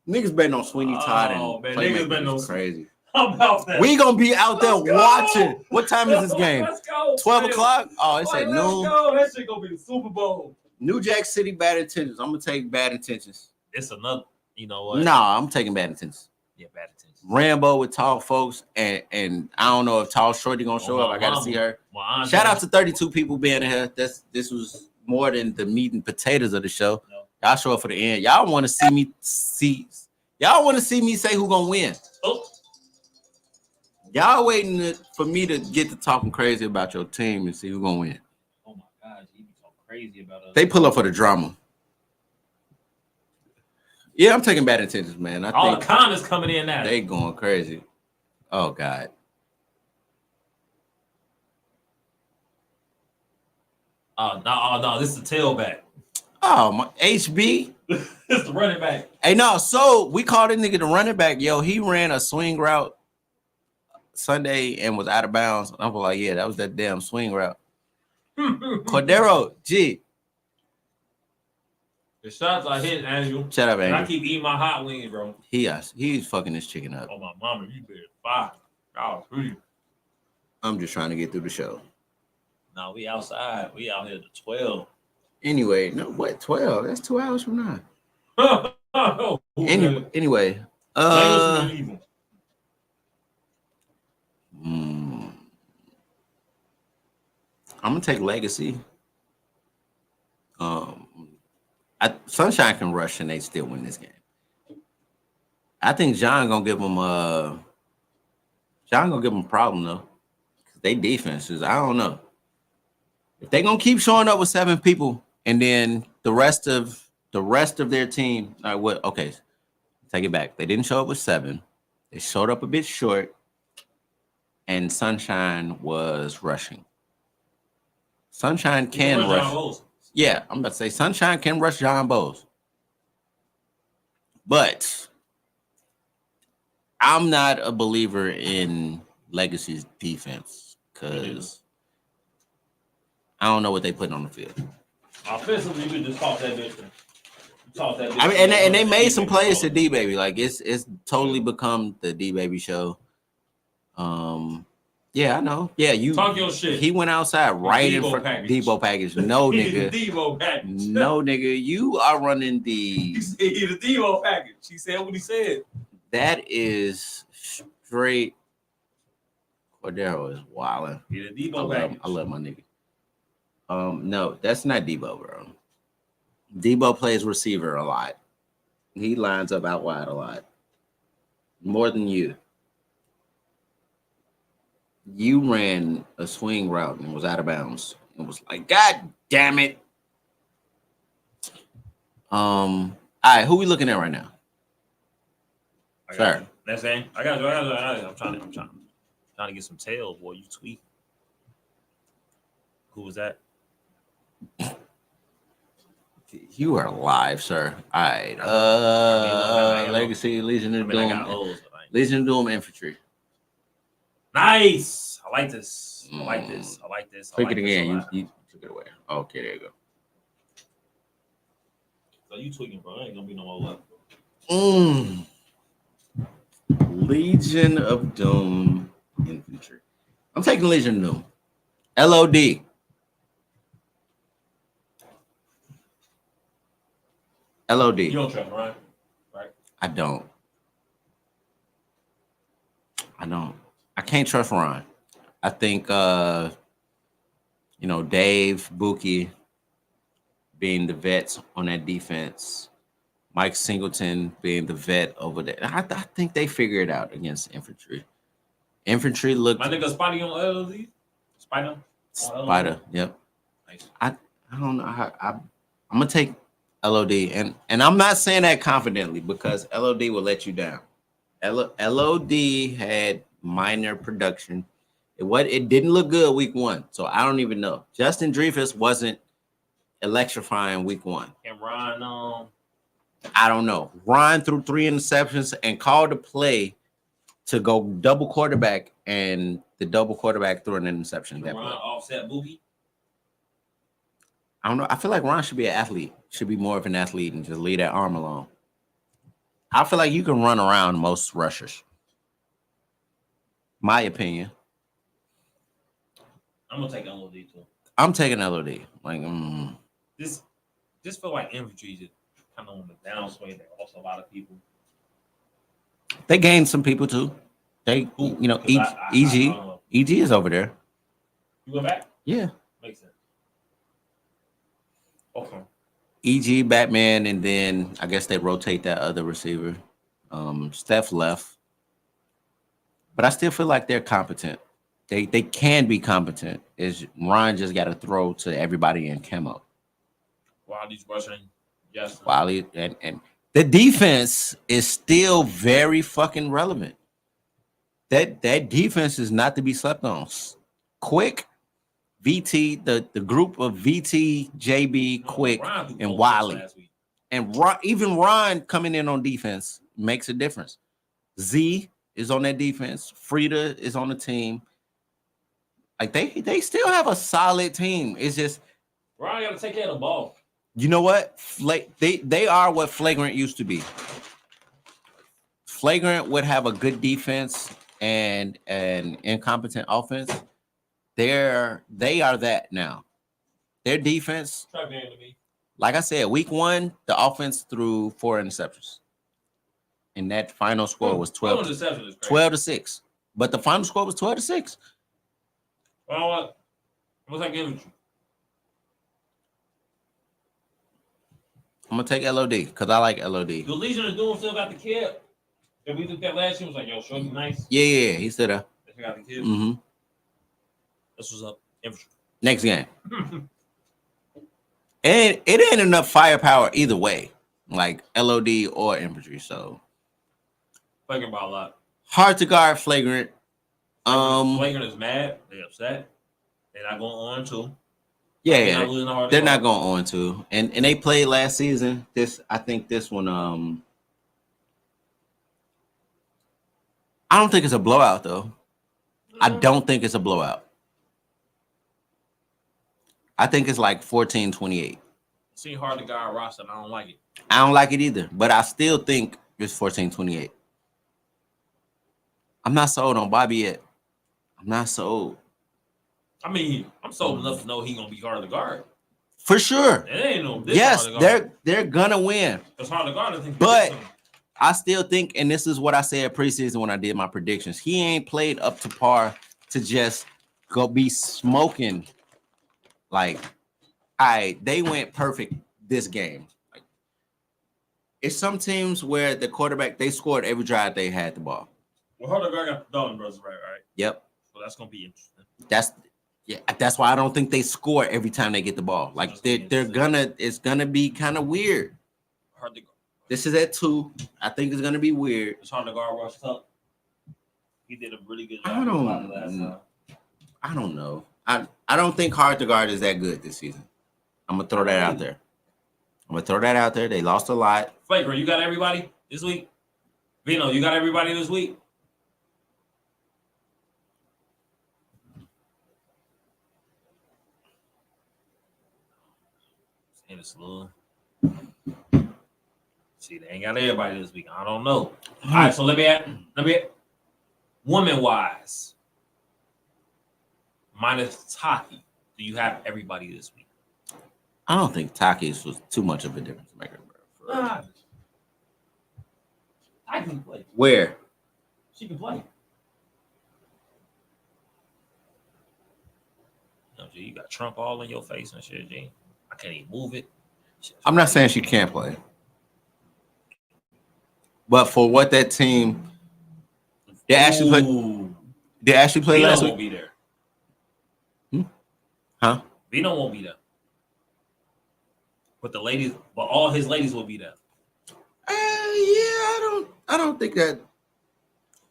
Niggas betting on Sweeney Todd and man, niggas betting on crazy. I'm about that. We gonna be out there Let's go. watching. What time is this game? Let's go. 12 o'clock? Oh, it's at Let's noon. go. That shit gonna be the Super Bowl. New Jack City bad intentions. I'm gonna take bad intentions. It's another. You know what? Nah, I'm taking bad intentions. Yeah, bad attention. Rambo with tall folks, and I don't know if Tall Shorty gonna show up. I gotta see her. Shout out to 32 people being here. This was more than the meat and potatoes of the show. No. Y'all show up for the end. Y'all want to see me Y'all want to see me say who gonna win. Oh. Y'all waiting for me to get to talking crazy about your team and see who gonna win. Oh my gosh, you be so crazy about us. They pull up for the drama. Yeah, I'm taking bad intentions, man. I All think the comments coming in now. they going crazy. Oh God. No, this is the tailback. Oh my HB. It's the running back. Hey, no, so we called this nigga the running back. Yo, he ran a swing route Sunday and was out of bounds. I was like, yeah, that was that damn swing route. Cordero, G. The shots I hit, Andrew. Shut up, And I Andrew. keep eating my hot wings, bro. He's fucking this chicken up. Oh my mama, you better five. Oh, three. I'm just trying to get through the show. No, we outside. We out here to 12. Anyway, no, what 12? That's 2 hours from now. Oh, Anyway, I'm gonna take Legacy. Sunshine can rush and they still win this game. I think John gonna give them a problem though. They defenses, I don't know. If they gonna keep showing up with 7 people and then the rest of their team, okay, take it back. They didn't show up with 7. They showed up a bit short, and Sunshine was rushing. Sunshine can rush. Yeah, I'm about to say Sunshine can rush John Bowes. But I'm not a believer in Legacy's defense because I don't know what they put on the field. Offensively, you could just talk that bitch. I mean, and they made some plays to D Baby. Like it's totally become the D Baby show. Yeah, I know. Yeah, you talk your shit. He went outside right in front of Debo package. No, nigga. Debo package. No, nigga. You are running the. He said the Debo package. He said what he said. That is straight. Cordero is wilding. Yeah, the Debo package. I love my nigga. No, that's not Debo, bro. Debo plays receiver a lot. He lines up out wide a lot. More than you. You ran a swing route and was out of bounds. It was like, God damn it. All right, who we looking at right now? Sir. That's it. I got you. I'm trying to get some tail, boy. You tweet. Who was that? You are live, sir. All right. Legacy, Legion of Doom. Legion of Doom Infantry. Nice. I like this. I like this. Click it again. You took it away. Okay, there you go. So you tweaking, bro. There ain't gonna be no more left. Legion of Doom Infantry. I'm taking Legion of Doom. LOD. LOD. You don't trust, right? I don't. I can't trust Ron. I think Dave, Buki being the vets on that defense, Mike Singleton being the vet over there. I think they figure it out against infantry. Infantry looked. My nigga Spidey on LOD. Spider. Yep. Nice. I don't know how I'm gonna take LOD and I'm not saying that confidently because LOD will let you down. LOD had minor production. It didn't look good week 1, so I don't even know. Justin Dreyfus wasn't electrifying week 1. And Ron, I don't know. Ron threw 3 interceptions and called a play to go double quarterback, and the double quarterback threw an interception. Ron offset Boogie. I don't know. I feel like Ron should be an athlete. Should be more of an athlete and just leave that arm alone. I feel like you can run around most rushers. My opinion. I'm gonna take LOD too. I'm taking LOD. Like, This feel like infantry is kind of on the downswing. There also a lot of people. they gained some people too. They, you know, EG is over there. You go back? Yeah. Makes sense. Okay. EG, Batman, and then I guess they rotate that other receiver. Steph left. But I still feel like they're competent. They can be competent. Is Ron just got to throw to everybody in camo. Wiley's rushing. Yes. Wiley and the defense is still very fucking relevant. That defense is not to be slept on. Quick, VT, the group of VT, JB, Quick, and Wiley. And even Ron coming in on defense makes a difference. Z is on that defense. Frida is on the team. Like they still have a solid team. It's just Ron got to take care of the ball. You know what? They are what Flagrant used to be. Flagrant would have a good defense and an incompetent offense. They are that now. Their defense, like I said, week 1, the offense threw 4 interceptions. And that final score was 12 to 6. But the final score was 12 to 6. Well, what? What's that giving you? I'm gonna take LOD because I like LOD. The Legion of Doom still got the kid. And we looked at last year, was like, yo, Shorty nice. Yeah, he stood up. They got the kid. Mm-hmm. This was up. Next game. And it ain't enough firepower either way, like LOD or infantry. So Flagrant by a lot. Hard to guard Flagrant. Flagrant is mad. They upset. They're not going on too. Yeah, they're not going on to. And they played last season. I think this one. I don't think it's a blowout though. I don't think it's a blowout. I think it's like 14-28. See hard to guard roster. I don't like it. I don't like it either, but I still think it's 14-28. I'm not sold on Bobby yet. I'm not sold. I mean, I'm sold enough to know he's gonna be hard to guard. For sure. It ain't no. Yes, they're gonna win. It's hard to guard. I think. But I still think, and this is what I said preseason when I did my predictions. He ain't played up to par to just go be smoking. Like, they went perfect this game. Like, it's some teams where the quarterback, they scored every drive they had the ball. Well, Harder got the Dalton brothers right? Yep. So that's gonna be interesting. That's why I don't think they score every time they get the ball. Like it's gonna be kind of weird. Hard to guard. This is at 2. I think it's gonna be weird. It's hard to guard Rush Tuck. He did a really good job. I don't know. I don't think hard to guard is that good this season. I'm gonna throw that out there. They lost a lot. Flagrant, you got everybody this week? Vino, you got everybody this week? And it's a little. See, they ain't got everybody this week. I don't know. All right, so let me woman wise. Minus Taki, do you have everybody this week? I don't think Taki's was too much of a difference maker, bro. I can play. Where? She can play. No, G, you got Trump all in your face and shit, G. I can't even move it. I'm not saying she can't play. But for what that team they actually play last week. Won't be there. Huh? Vino won't be there. But all his ladies will be there. I don't think that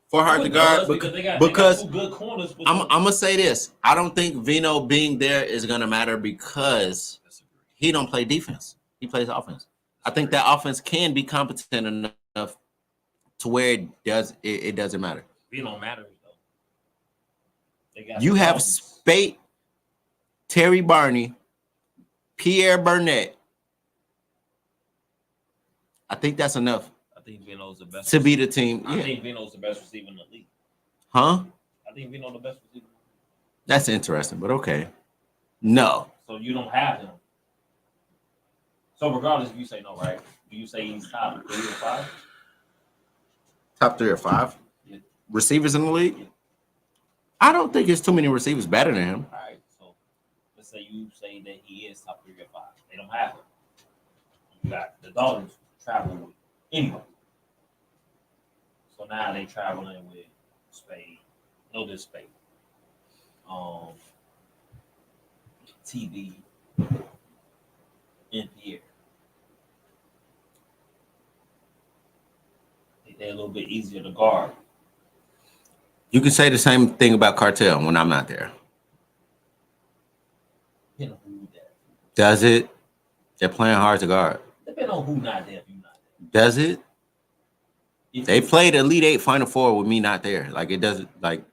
for hard to guard because they got two good corners. I'm gonna say this. I don't think Vino being there is gonna matter because he don't play defense. He plays offense. I think that offense can be competent enough to where it doesn't matter. Vino matters though. They got You have dogs. Spate, Terry Barney, Pierre Burnett. I think that's enough I think Vino's the best to be the team. I Yeah. think Vino's the best receiver in the league. Huh? I think Vino's the best receiver. That's interesting, but okay. No. So you don't have him. So regardless, if you say no, right? Do you say he's top 3 or 5? Top 3 or 5 Yeah. receivers in the league? I don't think there's too many receivers better than him. All right. So let's say you say that he is top 3 or 5. They don't have him. You got the Dolphins traveling with anyway. So now they traveling with Spade. No, this Spade. TB and Pierre. They're a little bit easier to guard. You can say the same thing about Cartel when I'm not there. Depending on who there. Does it? They're playing hard to guard. Depending on who not there, if you not Does it? there. They played Elite 8 Final Four with me not there. Like it doesn't like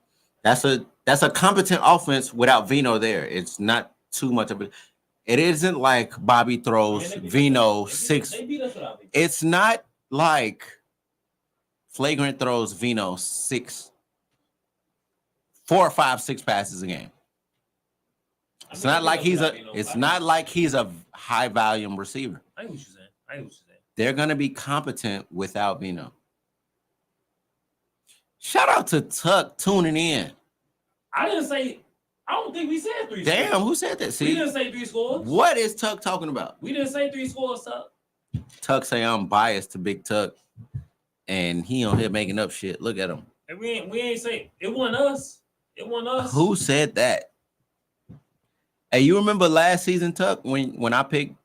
that's a competent offense without Vino there. It's not too much of it. It isn't like Bobby throws Vino 6. They beat us without Vino. It's not like Flagrant throws Vino 4 or 5, 6 passes a game. It's not like he's a high volume receiver. I know what you're saying. They're gonna be competent without Vino. Shout out to Tuck tuning in. I didn't say. I don't think we said 3 Damn, scores. who said that? We See, didn't say 3 scores. what is Tuck talking about? We didn't say 3 scores, Tuck. Tuck say I'm biased to Big Tuck, and he on here making up shit. Look at him. And we ain't say it wasn't us. It wasn't us. Who said that? Hey, you remember last season, Tuck, when I picked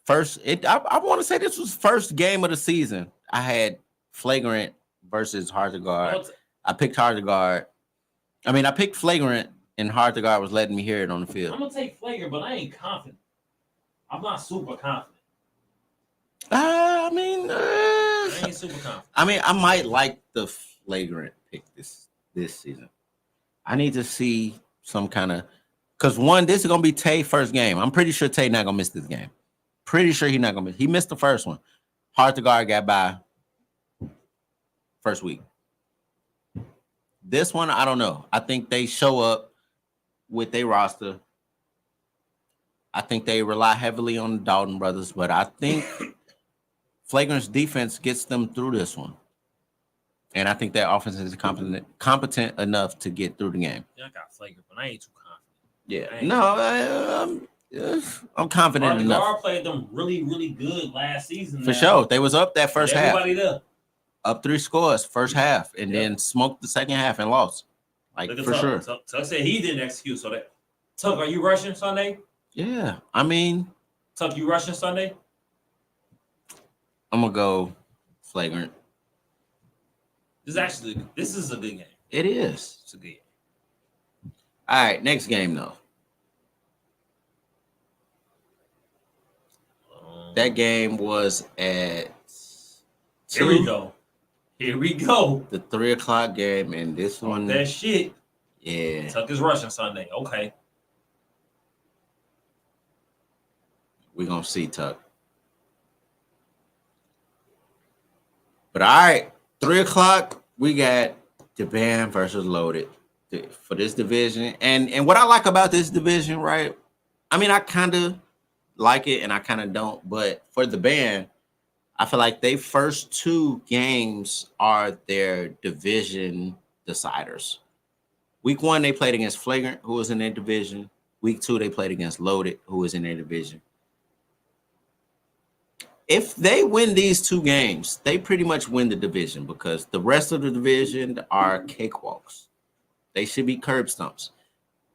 first? I want to say this was first game of the season. I had Flagrant versus Hard to Guard. I picked Hard to Guard. I picked Flagrant, and Hard to Guard was letting me hear it on the field. I'm gonna take Flagrant, but I ain't confident. I'm not super confident. I ain't super confident. I might like the Flagrant pick this season. I need to see some kind of because this is gonna be Tay's first game. I'm pretty sure Tay not gonna miss this game. Pretty sure he's not gonna miss. He missed the first one. Hard to Guard got by first week. This one, I don't know. I think they show up with their roster. I think they rely heavily on the Dalton brothers, but I think Flagrant's defense gets them through this one. And I think their offense is competent enough to get through the game. Yeah, I got Flagrant, but I ain't too confident. I'm confident enough. Guard played them really, really good last season. For sure. They was up that first half. Everybody there. Up 3 scores first half, and then smoked the second half and lost. Like, for sure. Tuck said he didn't execute. So that Tuck, are you rushing Sunday? Yeah. Tuck, you rushing Sunday? I'm gonna go Flagrant. This is a good game. It is. It's a good game. All right, next game though. That game was at 2. Here we go. The 3:00 game, and this one. That shit. Yeah. Tuck is rushing Sunday. Okay. We're gonna see Tuck. But all right, 3:00, we got the Band versus Loaded for this division. And what I like about this division, right? I kind of like it and I kind of don't, but for the Band, I feel like they first 2 games are their division deciders. Week 1, they played against Flagrant, who was in their division. Week 2, they played against Loaded, who was in their division. If they win these 2 games, they pretty much win the division because the rest of the division are cakewalks. They should be curb stumps.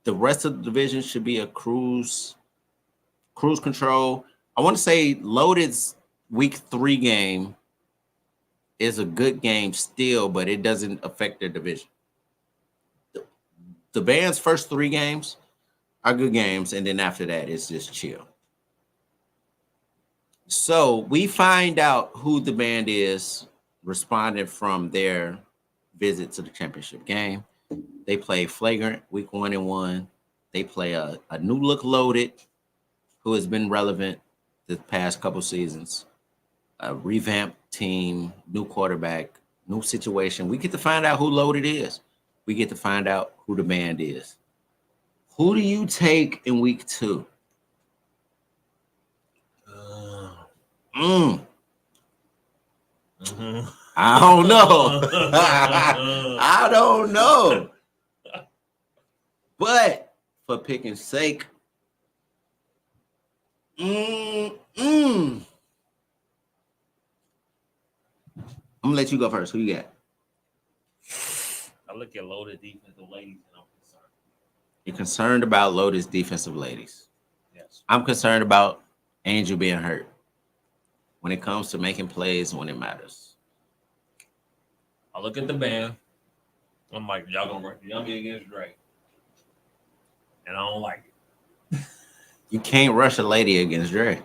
The rest of the division should be a cruise control. I want to say Loaded's week 3 game is a good game still, but it doesn't affect their division. The Band's first 3 games are good games, and then after that, it's just chill. So we find out who the band is, responding from their visit to the championship game. They play Flagrant week 1 and 1. They play a new look Loaded, who has been relevant the past couple seasons. A revamped team, new quarterback, new situation. We get to find out who Loaded is. We get to find out who the band is. Who do you take in week 2? I don't know. I don't know. But for picking sake, I'm gonna let you go first. Who you got? I look at Loaded defensive ladies and I'm concerned. You're concerned about Lotus defensive ladies. Yes. I'm concerned about Angel being hurt when it comes to making plays when it matters. I look at the band. I'm like, y'all gonna run Yummy against Dre. And I don't like it. You can't rush a lady against Dre.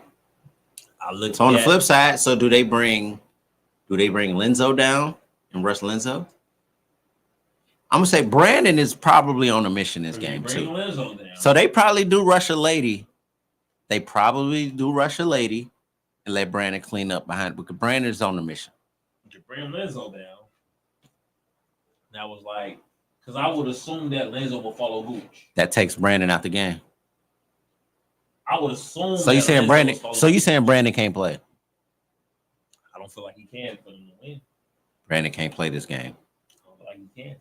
I look So on the flip side, so do they bring Lenzo down and rush Lenzo? I'm gonna say Brandon is probably on a mission this game too. Lenzo down. So they probably do rush a lady. They probably do rush a lady and let Brandon clean up behind, because Brandon is on the mission. You bring Lenzo down. That was like, because I would assume that Lenzo will follow Gooch. That takes Brandon out the game. I would assume. So you saying Lenzo Brandon? will follow So you Gooch. saying Brandon can't play? I don't feel like he can for them to win. Brandon can't play this game. I don't feel like he can.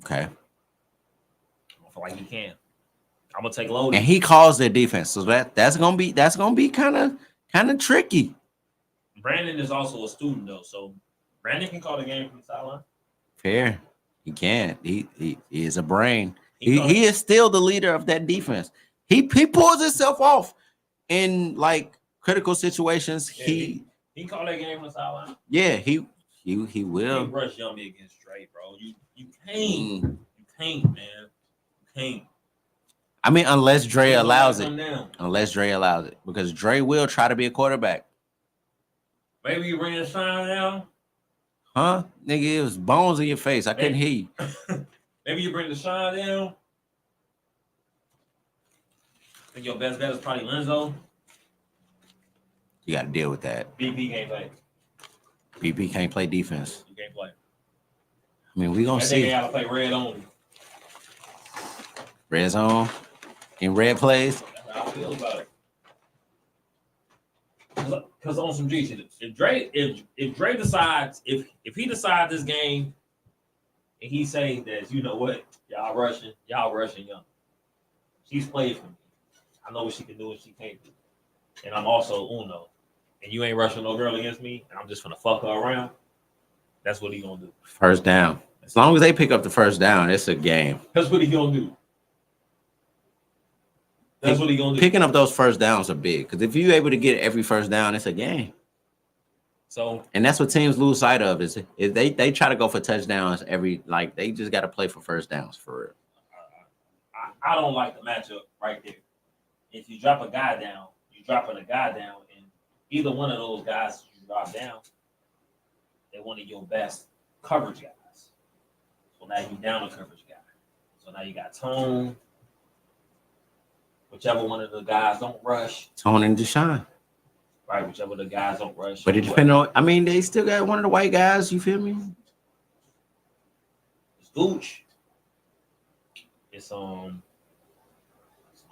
Okay. I don't feel like he can. I'm gonna take Loaded. And he calls their defense, so that's gonna be kind of tricky. Brandon is also a student though, so Brandon can call the game from the sideline. Fair. He can. He is a brain. He He is still the leader of that defense. He pulls himself off in like critical situations. Yeah, he can call that game from the sideline. yeah, he You will. can't rush Yummy against Dre, bro. You can't. Mm. You can't, man. You can't. I mean, unless Dre Lenzo allows gotta it. come down. Unless Dre allows it. Because Dre will try to be a quarterback. Maybe you bring the shine down. Huh? Nigga, it was bones in your face. I couldn't hear you. Maybe you bring the shine down. I think your best bet is probably Lenzo. You got to deal with that. BP can't play. BP can't play defense. You can't play. I mean, we going I to think they see. gotta play red only. Red zone in red plays. That's how I feel about it. Because on some G shit, if Dre decides, if he decides this game and he say that, you know what, y'all rushing Young. She's played for me. I know what she can do and she can't do. And I'm also Uno. And you ain't rushing no girl against me, and I'm just gonna fuck her around. That's what he gonna do. First down. As long as they pick up the first down, it's a game. That's what he gonna do. That's what he gonna do. Picking up those first downs are big, because if you're able to get every first down, it's a game. So, And that's what teams lose sight of, is if they try to go for touchdowns they just got to play for first downs for real. I don't like the matchup right there. If you drop a guy down, you're dropping a guy down, and either one of those guys you drop down, they're one of your best coverage guys. So now you down a coverage guy. So now you got Tone. Whichever one of the guys don't rush. Tone and Deshaun. Right, whichever the guys don't rush. But it depends on, I mean, they still got one of the white guys, you feel me? It's Gooch. It's some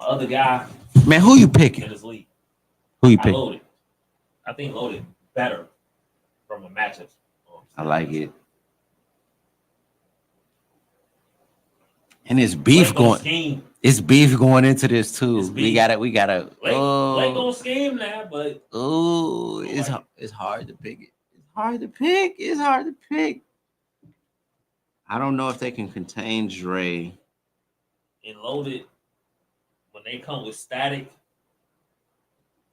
other guy Man, who you in picking? this league. Who you I picking? Loaded. I think Loaded better from a matchup. I like it. And it's beef going. Scheme. It's beef going into this too. It's We beef. gotta. Blake gonna scheme now, but It's hard to pick it. It's hard to pick. I don't know if they can contain Dre. in Loaded, when they come with static,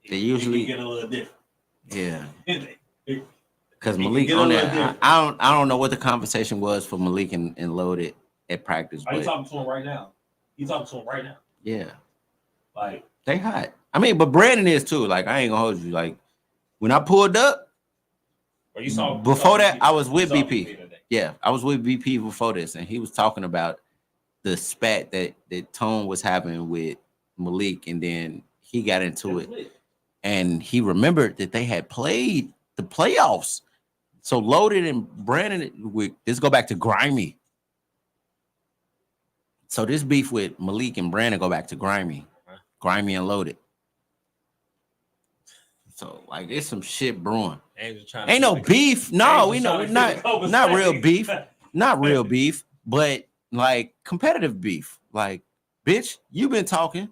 They usually- it can get a little different. Yeah. It- Because He can Malik get a on little there, different. I don't know what the conversation was for Malik and Loaded at practice, Are you but talking to him right now? You talking to him right now? yeah, Like, they hot. I mean, but Brandon is too. Like, I ain't gonna hold you. Like, when I pulled up, Or you saw before that, BP, I was with you saw BP. today. Yeah, I was with BP before this, and he was talking about the spat that Tone was having with Malik, and then he got into it, and he remembered that they had played the playoffs. So Loaded and Brandon, let's go back to Grimy. So this beef with Malik and Brandon go back to Grimy and Loaded. So like, there's some shit brewing. Ain't no beef. No, we know not real beef. Not real beef, but like competitive beef. Like, bitch, you been talking.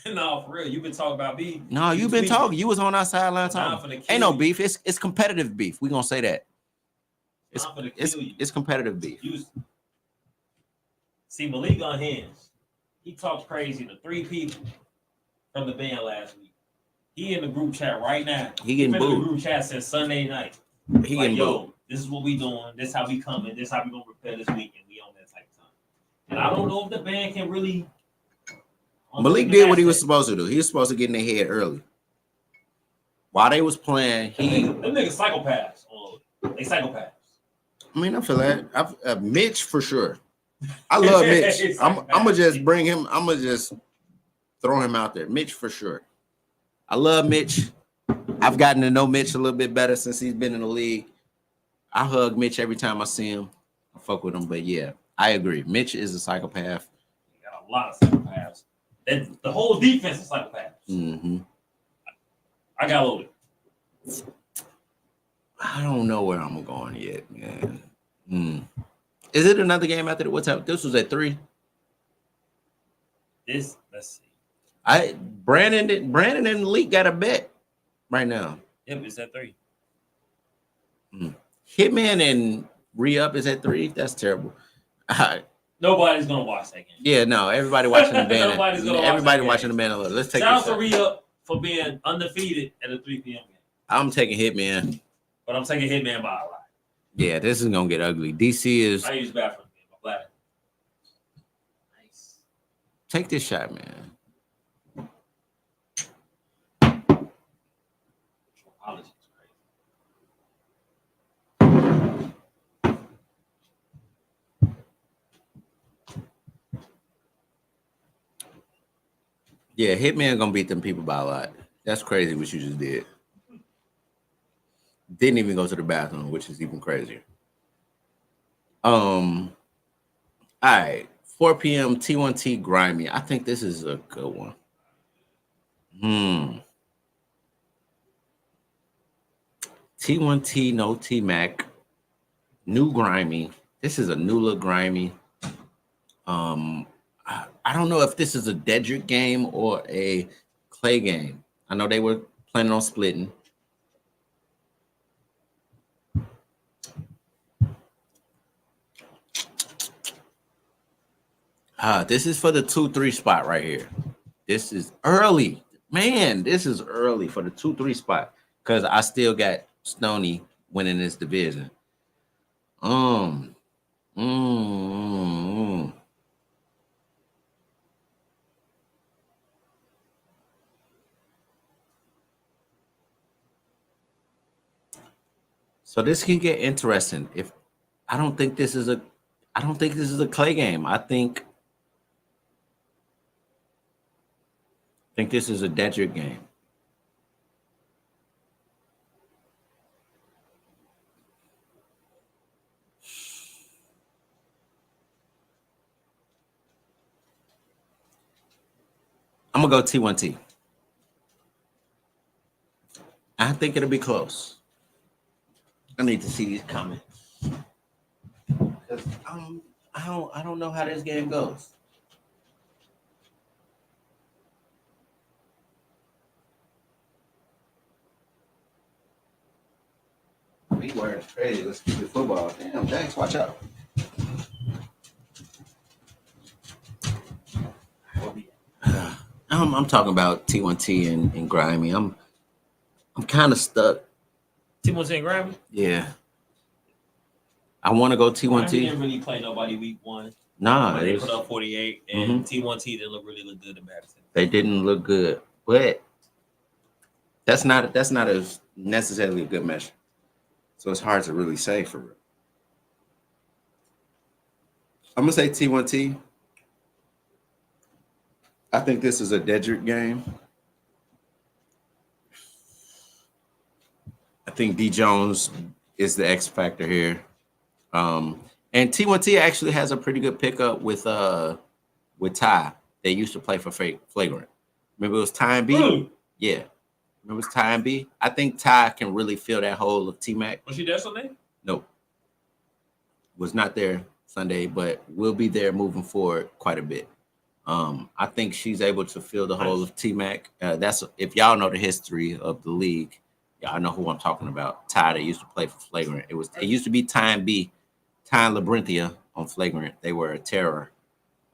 No, for real. You've been talking about beef. No, you been talking. You was on our sideline talking. Ain't no beef. It's competitive beef. We gonna say that. It's competitive beef. See, Malik on hands. He talked crazy to 3 people from the band last week. He in the group chat right now. He getting booed. In the group chat since Sunday night. He like, getting booed. This is what we doing. This how we coming. This how we gonna prepare this weekend. We on that type of time. And I don't know if the band can really. Malik did what he was supposed to do. He was supposed to get in their head early. While they was playing, them niggas psychopaths. They psychopaths. I mean, I feel that. Mitch for sure. I love Mitch. I'm gonna just bring him. I'm gonna just throw him out there. Mitch for sure. I love Mitch. I've gotten to know Mitch a little bit better since he's been in the league. I hug Mitch every time I see him. I fuck with him, but yeah, I agree. Mitch is a psychopath. You got a lot of psychopaths. And the whole defense is psychopaths. Mm-hmm. I got Loaded. I don't know where I'm going yet, man. Is it another game after the what's up? This was at 3. Let's see. Brandon and Malik got a bet right now. Yep, it's at 3. Hitman and Re-Up is at 3. That's terrible. Nobody's gonna watch that game. Yeah, no, everybody watching the band. Everybody watching the band. Let's take. Shout out to Re-Up for being undefeated at a 3 p.m. game. I'm taking Hitman. But I'm taking Hitman by a lot. Yeah, this is gonna get ugly. DC is. I use the bathroom. I'm glad. Nice. Take this shot, man. Apologies. Yeah, Hitman gonna beat them people by a lot. That's crazy what you just did. Didn't even go to the bathroom, which is even crazier. All right, 4 p.m. T1T Grimy. I think this is a good one. T1T, no T-Mac. New Grimy. This is a new look Grimy. I don't know if this is a Dedrick game or a Clay game. I know they were planning on splitting. This is for the 2-3 spot right here. This is early. Man, this is early for the 2-3 spot because I still got Stoney winning this division. So this can get interesting. If I don't think this is a Clay game. I think this is a Dedrick game. I'm gonna go T1T. I think it'll be close. I need to see these comments. Because I don't know how this game goes. We were crazy. Let's keep it football. Damn, Jax, watch out. I'm talking about T1T and Grimy. I'm kind of stuck. T1T and Grimy? Yeah. I want to go T1T. Grimy didn't really play nobody week 1. Nah, they put up 48, and T1T didn't look good in Madison. They didn't look good. but that's not as necessarily a good measure. So it's hard to really say for real. I'm gonna say T1T. I think this is a Dedrick game. I think D Jones is the X factor here. And T1T actually has a pretty good pickup with Ty. They used to play for Flagrant. Remember it was Ty and B? Really? Yeah. Remember it was Ty and B? I think Ty can really fill that hole of T-Mac. Was she there Sunday? Nope. Was not there Sunday, but will be there moving forward quite a bit. I think she's able to fill the hole of T-Mac. That's if y'all know the history of the league, y'all know who I'm talking about. Ty that used to play for Flagrant. It used to be Ty and B, Ty and Labyrinthia on Flagrant. They were a terror.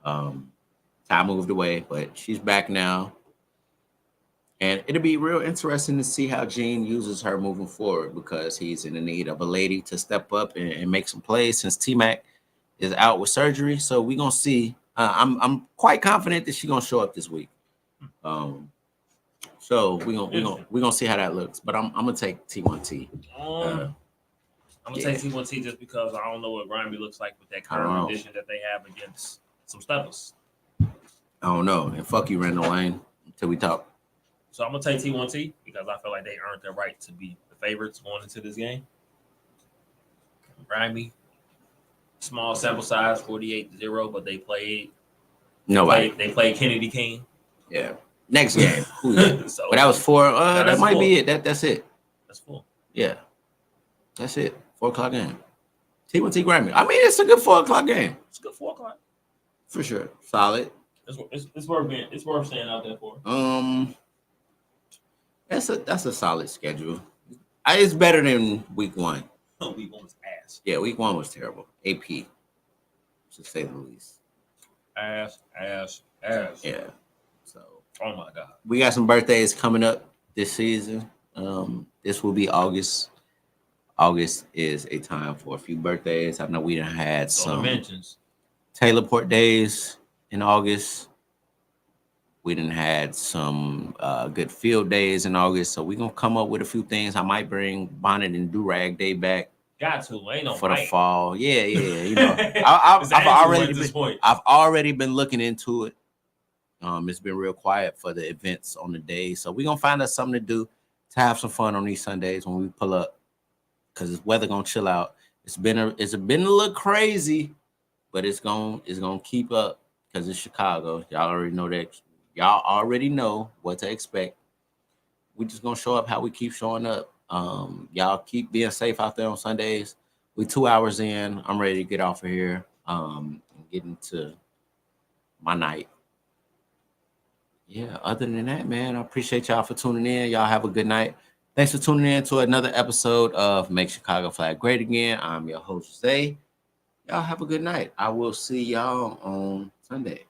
Ty moved away, but she's back now. And it'll be real interesting to see how Gene uses her moving forward because he's in the need of a lady to step up and make some plays since T-Mac is out with surgery. So we're gonna see. I'm quite confident that she's gonna show up this week. So we're gonna see how that looks. But I'm gonna take T1T. I'm gonna take T1T just because I don't know what Grimy looks like with that current condition that they have against some steppers. I don't know. And fuck you, Randall Lane, until we talk. So I'm gonna take T1T because I feel like they earned their right to be the favorites going into this game. Grimy, small sample size, 48-0, but they played. Nobody. They played Kennedy King. Yeah. Next game. So, but that was 4. That might full. be it. That's it. That's full. Yeah. That's it. 4 o'clock game. T1T Grammy. I mean, it's a good 4 o'clock game. It's a good 4 o'clock. For sure. Solid. It's worth staying out there for. That's a solid schedule. It's better than week 1. Week 1 was ass. Yeah, week 1 was terrible. AP, to say the least. Ass. Yeah. So. Oh my God. We got some birthdays coming up this season. This will be August. August is a time for a few birthdays. I know we done had some mentions. Taylor Port days in August. We done had some good field days in August. So we're going to come up with a few things. I might bring Bonnet and Durag Day back. Got to. Ain't no for fight. The fall. Yeah. You know, I've already been looking into it. It's been real quiet for the events on the day. So we're going to find us something to do to have some fun on these Sundays when we pull up because the weather going to chill out. It's been a little crazy, but it's going to keep up because it's Chicago. Y'all already know that. Y'all already know what to expect. We just going to show up how we keep showing up. Y'all keep being safe out there on Sundays. We 2 hours in. I'm ready to get off of here and get into my night. Yeah, other than that, man, I appreciate y'all for tuning in. Y'all have a good night. Thanks for tuning in to another episode of Make Chicago Flag Great Again. I'm your host, Zay. Y'all have a good night. I will see y'all on Sunday.